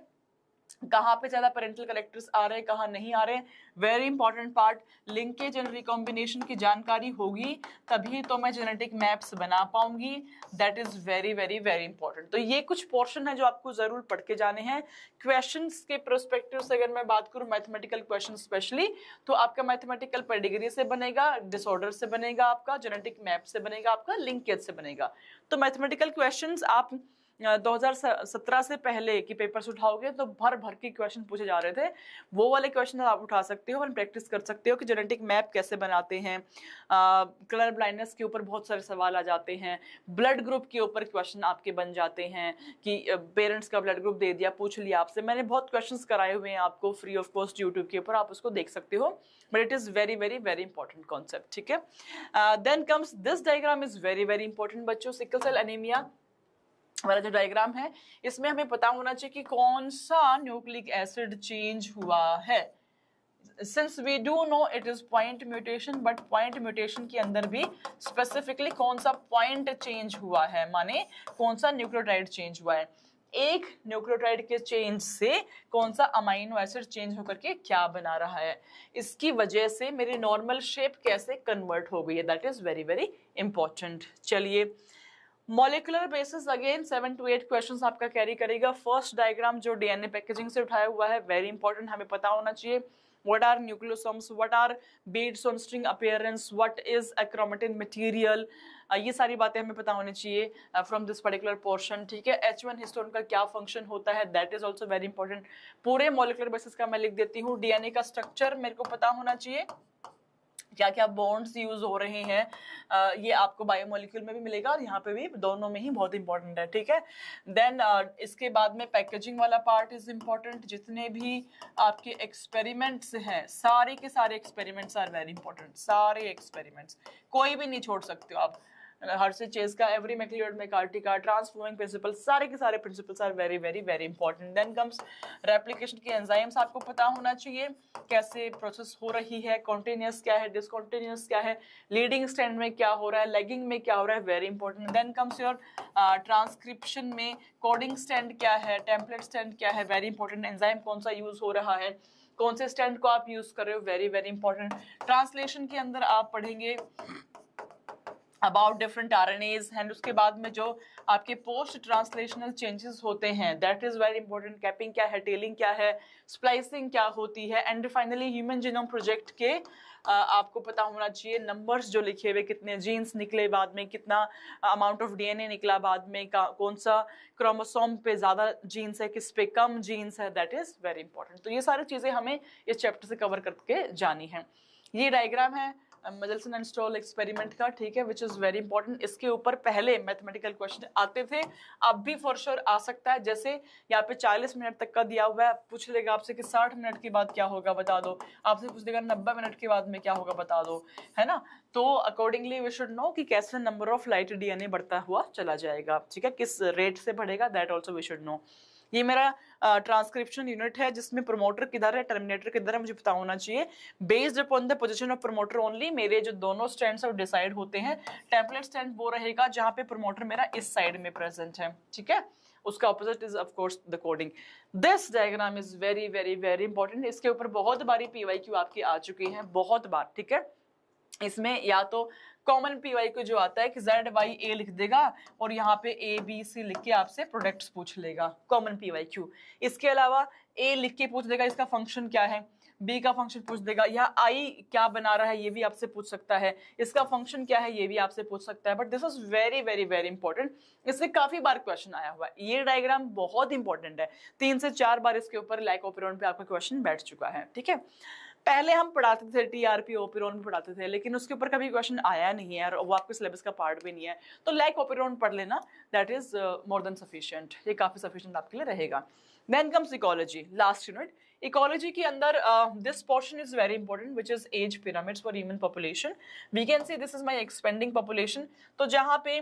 कहाँ पे ज्यादा पेरेंटल करेक्टर्स आ रहे हैं कहाँ नहीं आ रहे हैं। Very important part, linkage and recombination की जानकारी होगी तभी तो मैं जेनेटिक मैप्स बना पाऊंगी। That is very very very important. तो ये कुछ पोर्शन है जो आपको जरूर पढ़ के जाने हैं। क्वेश्चंस के प्रोस्पेक्टिव से अगर मैं बात करूं मैथमेटिकल क्वेश्चन स्पेशली, तो आपका मैथमेटिकल पेडिग्री से बनेगा, डिसऑर्डर से बनेगा, आपका जेनेटिक मैप से बनेगा, आपका लिंकेज से बनेगा। तो मैथमेटिकल क्वेश्चंस आप 2017 से पहले की पेपर्स उठाओगे तो भर भर के क्वेश्चन पूछे जा रहे थे, वो वाले क्वेश्चन आप उठा सकते हो और प्रैक्टिस कर सकते हो कि जेनेटिक मैप कैसे बनाते हैं। कलर ब्लाइंडनेस के ऊपर बहुत सारे सवाल आ जाते हैं, ब्लड ग्रुप के ऊपर क्वेश्चन आपके बन जाते हैं कि पेरेंट्स का ब्लड ग्रुप दे दिया, पूछ लिया आपसे। मैंने बहुत क्वेश्चंस कराए हुए हैं आपको फ्री ऑफ कॉस्ट यूट्यूब के ऊपर, आप उसको देख सकते हो, but it is very very very important concept, ठीक है। Then comes this diagram is very very important बच्चों। सिकल सेल एनीमिया वाला जो डायग्राम है, इसमें हमें पता होना चाहिए कि कौन सा न्यूक्लिक एसिड चेंज हुआ है। Since we do know it is point mutation, but point mutation के अंदर भी specifically कौन सा point change हुआ है, माने कौन सा न्यूक्लियोटाइड चेंज हुआ है। एक न्यूक्लियोटाइड के चेंज से कौन सा अमाइनो एसिड चेंज होकर के क्या बना रहा है, इसकी वजह से मेरी नॉर्मल शेप कैसे कन्वर्ट हो गई है, that is very very important. चलिए, molecular basis again 7 to 8 questions आपका कैरी करेगा। फर्स्ट डायग्राम जो डीएनए पैकेजिंग से उठाया हुआ है, वेरी इंपॉर्टेंट, हमें पता होना चाहिए what are nucleosomes, what are beads on string appearance, what is a chromatin material, ये सारी बातें हमें पता होनी चाहिए फ्रॉम दिस पर्टिकुलर पोर्शन, ठीक है। H1 हिस्टोन का क्या फंक्शन होता है, that is also very important. पूरे मॉलिक्यूलर बेसिस का मैं लिख देती हूँ। डीएनए का स्ट्रक्चर मेरे को पता होना चाहिए, क्या क्या बॉन्ड्स यूज हो रहे हैं, ये आपको बायोमोलिक्यूल में भी मिलेगा और यहाँ पे भी, दोनों में ही बहुत इंपॉर्टेंट है, ठीक है। देन इसके बाद में पैकेजिंग वाला पार्ट इज इंपॉर्टेंट। जितने भी आपके एक्सपेरिमेंट्स हैं, सारे के सारे एक्सपेरिमेंट्स आर वेरी इंपॉर्टेंट, सारे एक्सपेरिमेंट्स कोई भी नहीं छोड़ सकते हो आप। हर्षे चेस का, एवरी मैक्लियोड मैकार्टी का, ट्रांसफॉर्मिंग प्रिंसिपल, सारे के सारे principles are very very very important. Then comes replication के एंजाइम्स, आपको पता होना चाहिए कैसे प्रोसेस हो रही है, कॉन्टिन्यूस क्या है, डिसकॉन्टिन्यूस क्या है, लीडिंग स्ट्रैंड में क्या हो रहा है, लैगिंग में क्या हो रहा है, very important. Then comes your transcription में कोडिंग स्ट्रैंड क्या है, टेम्पलेट स्ट्रैंड क्या है, वेरी इंपॉर्टेंट। एंजाइम कौन सा यूज हो रहा है, कौन से स्टैंड को आप यूज कर रहे हो, वेरी वेरी इंपॉर्टेंट। ट्रांसलेशन के अंदर आप पढ़ेंगे अबाउट डिफरेंट आरएनएज, एंड उसके बाद में जो आपके पोस्ट ट्रांसलेशनल चेंजेस होते हैं, that is very important. Capping क्या है, टेलिंग क्या है, स्प्लाइसिंग क्या होती है, and finally human genome project के आपको पता होना चाहिए नंबर्स जो लिखे हुए, कितने जीन्स निकले बाद में, कितना अमाउंट ऑफ डीएनए निकला बाद में, कौन सा क्रोमोसोम पे ज्यादा जीन्स है, किस पे कम जीन्स है, दैट इज वेरी इंपॉर्टेंट। तो ये सारी चीजें हमें इस चैप्टर से कवर करके जानी है। ये डायग्राम है मिचेल्सन एंड स्टोल एक्सपेरिमेंट का, ठीक है, विच इज वेरी इंपॉर्टेंट। इसके ऊपर पहले मैथमेटिकल क्वेश्चन आते थे, अब भी फॉर श्योर आ सकता है। जैसे यहाँ पे 40 मिनट तक का दिया हुआ है, पूछ लेगा आपसे कि 60 मिनट के बाद क्या होगा बता दो, आपसे पूछ लेगा 90 मिनट के बाद में क्या होगा बता दो, है ना। तो अकॉर्डिंगली वी शुड नो कि कैसे नंबर ऑफ लाइट डीएनए बढ़ता हुआ चला जाएगा, ठीक है, किस रेट से बढ़ेगा, that also we should know. ये मेरा ट्रांसक्रिप्शन यूनिट है जिसमें प्रमोटर किधर है, टर्मिनेटर किधर है, मुझे पता होना चाहिए। Based upon the position of promoter only मेरे जो दोनों स्टैंड्स डिसाइड होते हैं। टेम्पलेट स्टैंड वो रहेगा जहां पे प्रमोटर मेरा इस साइड में प्रेजेंट है, ठीक है, उसका opposite is of course the coding. This diagram is very very very important. इसके ऊपर बहुत बारी पीवाईक्यू आपकी आ चुकी है, बहुत बार, ठीक है। इसमें या तो कॉमन पीवाईक्यू जो आता है कि ZYA लिख देगा और यहाँ पे ABC लिख के आपसे प्रोडक्ट्स पूछ लेगा, कॉमन पीवाईक्यू। इसके अलावा A लिख के पूछ देगा इसका फंक्शन क्या है, B का फंक्शन पूछ देगा, या I क्या बना रहा है ये भी आपसे पूछ सकता है, इसका फंक्शन क्या है ये भी आपसे पूछ सकता है। But this is very very very important, इससे काफी बार क्वेश्चन आया हुआ है। ये डायग्राम बहुत इंपॉर्टेंट है, 3 से 4 बार इसके ऊपर लाइकोपिरोन पे आपका क्वेश्चन बैठ चुका है, ठीक है। पहले हम पढ़ाते थे TRP ओपिरोन भी पढ़ाते थे, लेकिन उसके ऊपर कभी क्वेश्चन आया नहीं है और वो आपके सिलेबस का पार्ट भी नहीं है। तो लाइक ओपिरोन पढ़ लेना, that is more than sufficient, ये काफी सफिशिएंट आपके लिए रहेगा। Then comes ecology, last unit. Ecology के अंदर this portion is very important which is as pyramids for human population. We can see this is my expanding population. तो जहाँ पे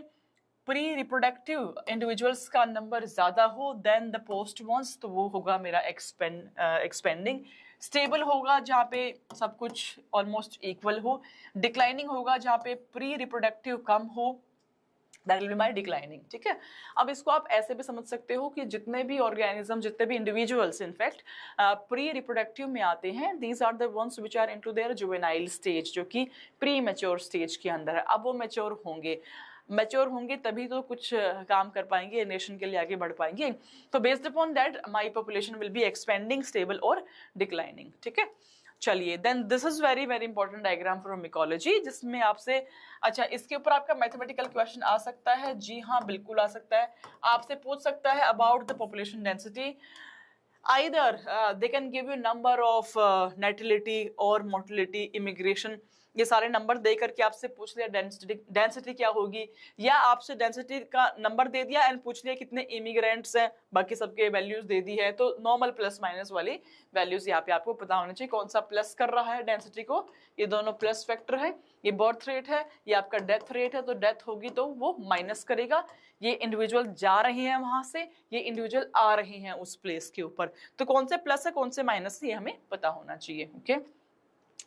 प्री रिप्रोडक्टिव इंडिविजुअल्स का नंबर ज्यादा हो देन द पोस्ट वंस, तो वो होगा मेरा एक्सपेंडिंग। स्टेबल होगा जहाँ पे सब कुछ ऑलमोस्ट इक्वल हो। डिक्लाइनिंग होगा जहाँ पे प्री रिप्रोडक्टिव कम हो, that will be my declining, ठीक है। अब इसको आप ऐसे भी समझ सकते हो कि जितने भी ऑर्गेनिज्म, जितने भी इंडिविजुअल्स इनफैक्ट प्री रिप्रोडक्टिव में आते हैं, these are the ones which are into their juvenile stage, जो कि प्री मैच्योर स्टेज के अंदर है। अब वो मैच्योर होंगे तभी तो कुछ काम कर पाएंगे, नेशन के लिए आगे बढ़ पाएंगे। तो based upon that my population will be expanding, stable और डिक्लाइनिंग, ठीक है। चलिए, then this is very very important diagram from ecology, जिसमें आपसे अच्छा इसके ऊपर आपका मैथमेटिकल क्वेश्चन आ सकता है। जी हाँ, बिल्कुल आ सकता है। आपसे पूछ सकता है about the population density, either they can give you number of natality और mortality, immigration, ये सारे नंबर दे करके आपसे पूछ लिया डेंसिटी क्या होगी, या आपसे डेंसिटी का नंबर दे दिया एंड पूछ लिया कितने इमिग्रेंट्स हैं, बाकी सबके वैल्यूज दे दी है। तो नॉर्मल प्लस माइनस वाली वैल्यूज यहाँ पे आपको पता होनी चाहिए। कौन सा प्लस कर रहा है डेंसिटी को, ये दोनों प्लस फैक्टर है। ये बर्थ रेट है, ये आपका डेथ रेट है, तो डेथ होगी तो वो माइनस करेगा। ये इंडिविजुअल जा रहे हैं वहां से, ये इंडिविजुअल आ रहे हैं उस प्लेस के ऊपर, तो कौन से प्लस है कौन से माइनस है ये हमें पता होना चाहिए। Okay,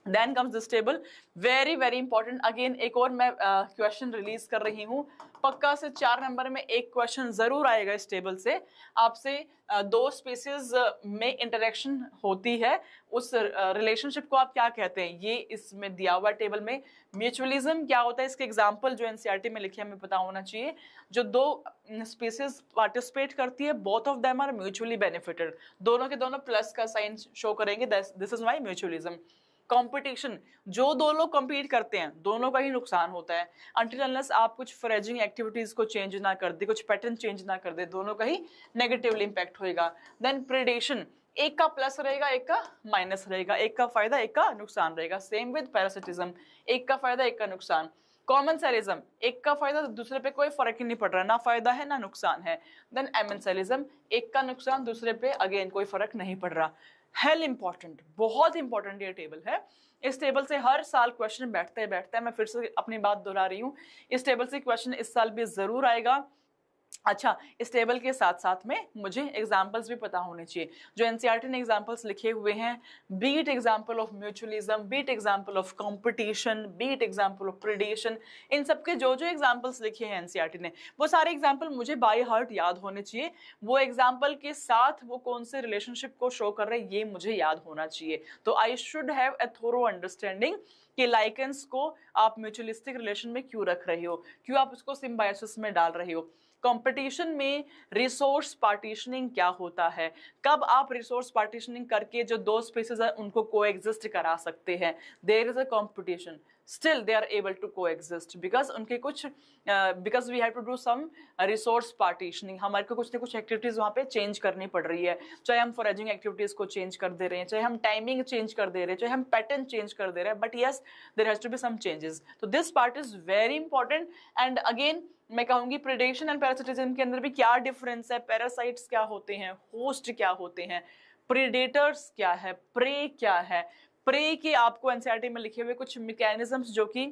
then comes this table, very very important. Again एक और मैं क्वेश्चन रिलीज कर रही हूँ, पक्का से 4 नंबर में एक क्वेश्चन जरूर आएगा इस टेबल से। आपसे दो स्पीसीज में इंटरेक्शन होती है, उस रिलेशनशिप को आप क्या कहते हैं, ये इसमें दिया हुआ टेबल में। म्यूचुअलिज्म क्या होता है, इसके एग्जाम्पल जो एनसीईआरटी में लिखे हमें पता होना चाहिए। जो दो स्पीसीज पार्टिसिपेट करती है, both of them are mutually benefited, दोनों के दोनों प्लस का साइन शो करेंगे, this is my mutualism. Competition, जो दो लोग compete करते हैं दोनों का ही नुकसान होता है, until unless आप कुछ फॉरेजिंग एक्टिविटीज को चेंज ना कर दे, कुछ पैटर्न चेंज ना कर दे, दोनों का ही नेगेटिवली इंपैक्ट होएगा। देन प्रेडेशन, एक का प्लस रहेगा एक का माइनस रहेगा, एक का फायदा एक का नुकसान रहेगा। सेम विद पैरासिटिज्म, एक का फायदा एक का नुकसान। कॉमनसेलिज्म, एक का फायदा दूसरे पे कोई फर्क ही नहीं पड़ रहा, ना फायदा है ना नुकसान है। देन एमेंसेलिज्म, एक का नुकसान दूसरे पे अगेन कोई फर्क नहीं पड़ रहा। हेल इंपॉर्टेंट, बहुत इंपॉर्टेंट ये टेबल है। इस टेबल से हर साल क्वेश्चन बैठता है। मैं फिर से अपनी बात दोहरा रही हूँ, इस टेबल से क्वेश्चन इस साल भी जरूर आएगा। अच्छा, इस टेबल के साथ साथ में मुझे एग्जाम्पल्स भी पता होने चाहिए। जो एनसीईआरटी ने एग्जाम्पल्स लिखे हुए हैं, best example of mutualism, best example of competition, best example of predation, इन सबके जो जो एग्जाम्पल्स लिखे हैं एनसीईआरटी ने, वो सारे एग्जाम्पल मुझे बाय हार्ट याद होने चाहिए। वो एग्जाम्पल के साथ वो कौन से रिलेशनशिप को शो कर रहे हैं ये मुझे याद होना चाहिए। तो I should have a thorough understanding कि लाइकेंस को आप म्यूचुअलिस्टिक रिलेशन में क्यों रख रहे हो, क्यों आप उसको सिम्बायोसिस में डाल रहे हो। कंपटीशन में रिसोर्स पार्टीशनिंग क्या होता है, कब आप रिसोर्स पार्टीशनिंग करके जो दो स्पीसीज है उनको कोएग्जिस्ट करा सकते हैं। There is a competition, still they are able to coexist because उनके कुछ because we have to do some resource partitioning, हमारे को कुछ ना कुछ एक्टिविटीज वहाँ पे चेंज करनी पड़ रही है, चाहे हम फॉरेजिंग एक्टिविटीज को चेंज कर दे रहे हैं, चाहे हम टाइमिंग चेंज कर दे रहे हैं, चाहे हम पैटर्न चेंज कर दे रहे हैं, but yes there has to be some changes. तो this part is very important. And again मैं कहूंगी प्रेडेशन एंड पैरासिटिज्म के अंदर भी क्या डिफरेंस है, पैरासाइट्स क्या होते हैं, होस्ट क्या होते हैं, प्रेडेटर्स क्या है, प्रे क्या है। प्रे के आपको एनसीईआरटी में लिखे हुए कुछ मैकेनिज्म्स जो कि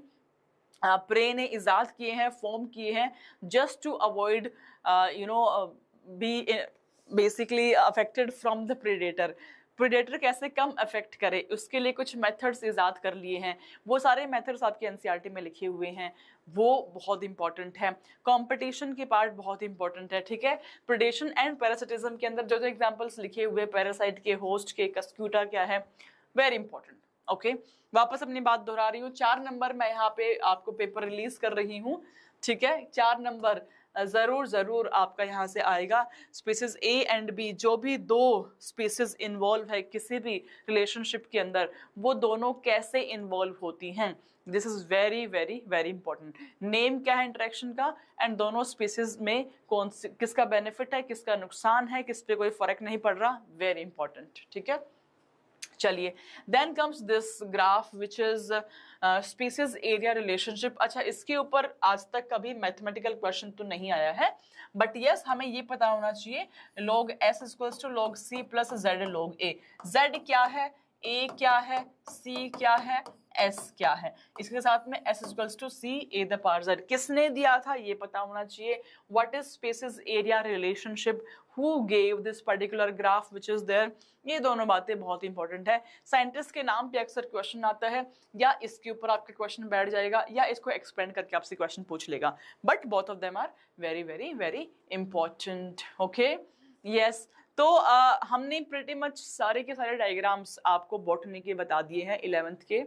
प्रे ने इजाद किए हैं, फॉर्म किए हैं, just to avoid be basically affected from the predator. Predator कैसे कम अफेक्ट करे, उसके लिए कुछ मेथड्स इजाद कर लिए हैं, वो सारे मेथड्स आपके एनसीईआरटी में लिखे हुए हैं, वो बहुत इंपॉर्टेंट है। कंपटीशन के पार्ट बहुत इंपॉर्टेंट है, ठीक है। प्रेडेशन एंड पैरासिटिज्म के अंदर जो जो एग्जांपल्स लिखे हुए, पैरासाइट के, होस्ट के, कस्क्यूटा क्या है, वेरी इंपॉर्टेंट। ओके, वापस अपनी बात दोहरा रही हूँ, 4 नंबर मैं यहाँ पे आपको पेपर रिलीज कर रही हूँ, ठीक है। 4 नंबर जरूर जरूर आपका यहाँ से आएगा। स्पीसीज ए एंड बी, जो भी दो स्पीसीज इन्वॉल्व है किसी भी रिलेशनशिप के अंदर, वो दोनों कैसे इन्वॉल्व होती हैं, this is very very very important. Name क्या है इंटरेक्शन का, एंड दोनों स्पीसीज में कौन सी, किसका बेनिफिट है, किसका नुकसान है, किस पे कोई फर्क नहीं पड़ रहा, वेरी इंपॉर्टेंट, ठीक है। चलिए, then comes this graph which is species area relationship. अच्छा, इसके ऊपर आज तक कभी मैथमेटिकल क्वेश्चन तो नहीं आया है, बट यस हमें ये पता होना चाहिए log s equals to log c plus z log a। z क्या है, a क्या है, c क्या है, s क्या है, इसके साथ में s equals to c a the power z किसने दिया था ये पता होना चाहिए। What is species area relationship, who gave this particular graph which is there, ये दोनों बातें बहुत इंपॉर्टेंट है। साइंटिस्ट के नाम पे अक्सर क्वेश्चन आता है, या इसके ऊपर आपका क्वेश्चन बैठ जाएगा, या इसको एक्सपेंड करके आपसे क्वेश्चन पूछ लेगा, but both of them are very very very important. Okay, yes. तो हमने प्रीटी मच सारे के सारे डायग्राम्स आपको बॉटनी के बता दिए हैं, 11th के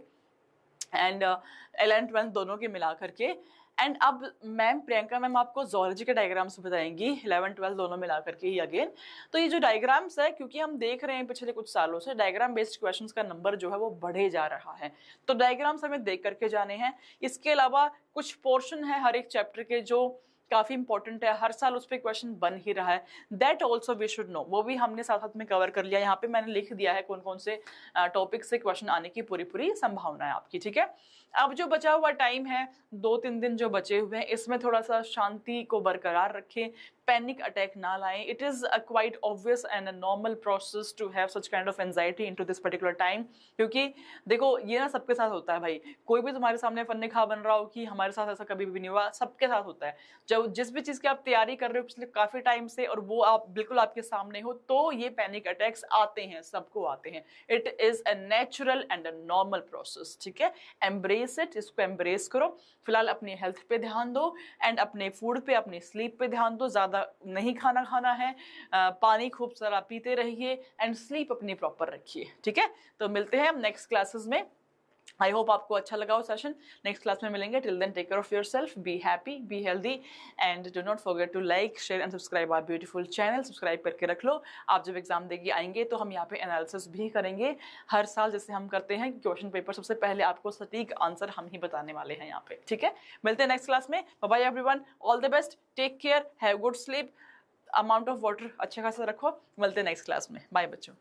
एंड 11th 12th दोनों के मिला करके। एंड अब मैम प्रियंका मैम आपको जोलॉजी के डायग्राम्स बताएंगी 11-12 दोनों मिला करके ही अगेन। तो ये जो डायग्राम्स है, क्योंकि हम देख रहे हैं पिछले कुछ सालों से डायग्राम बेस्ड क्वेश्चंस का नंबर जो है वो बढ़े जा रहा है, तो डायग्राम्स हमें देख करके जाने हैं। इसके अलावा कुछ पोर्शन है हर एक चैप्टर के जो काफी इंपॉर्टेंट है, हर साल उस पर क्वेश्चन बन ही रहा है, that also we should know, वो भी हमने साथ साथ में कवर कर लिया। यहाँ पे मैंने लिख दिया है कौन कौन से टॉपिक से क्वेश्चन आने की पूरी पूरी संभावना है आपकी, ठीक है। अब जो बचा हुआ टाइम है 2-3 दिन जो बचे हुए हैं, इसमें थोड़ा सा शांति को बरकरार रखें, पैनिक अटैक ना लाएं। It is a quite obvious and a normal process to have such kind of anxiety into this particular time, क्योंकि देखो ये ना सबके साथ होता है भाई, कोई भी तुम्हारे सामने फन्ने खा बन रहा हो कि हमारे साथ ऐसा कभी भी नहीं हुआ, सबके साथ होता है। जब जिस भी चीज की आप तैयारी कर रहे हो पिछले काफी टाइम से और वो आप बिल्कुल आपके सामने हो, तो ये पैनिक अटैक्स आते हैं, सबको आते हैं। It is a natural and a normal process, ठीक है। एम्ब्रेस इट, इसको एम्ब्रेस करो। फिलहाल अपनी हेल्थ पे ध्यान दो एंड अपने फूड पे, अपनी स्लीप पे ध्यान दो, ज्यादा नहीं खाना है, पानी खूब सारा पीते रहिए एंड स्लीप अपनी प्रॉपर रखिए, ठीक है। तो मिलते हैं हम नेक्स्ट क्लासेस में। आई होप आपको अच्छा लगा वो सेशन। नेक्स्ट क्लास में मिलेंगे। Till then take care of yourself, be happy, be healthy and do not forget to like, share and subscribe our beautiful channel. Subscribe करके रख लो। आप जब एग्जाम देके आएंगे तो हम यहाँ पे एनालिसिस भी करेंगे हर साल, जैसे हम करते हैं क्वेश्चन पेपर सबसे पहले आपको सटीक आंसर हम ही बताने वाले हैं यहाँ पे, ठीक है। मिलते हैं नेक्स्ट क्लास में। Bye bye everyone, all the best, take care, have good sleep, amount of water अच्छा खासा रखो। मिलते हैं नेक्स्ट क्लास में। बाय बच्चों।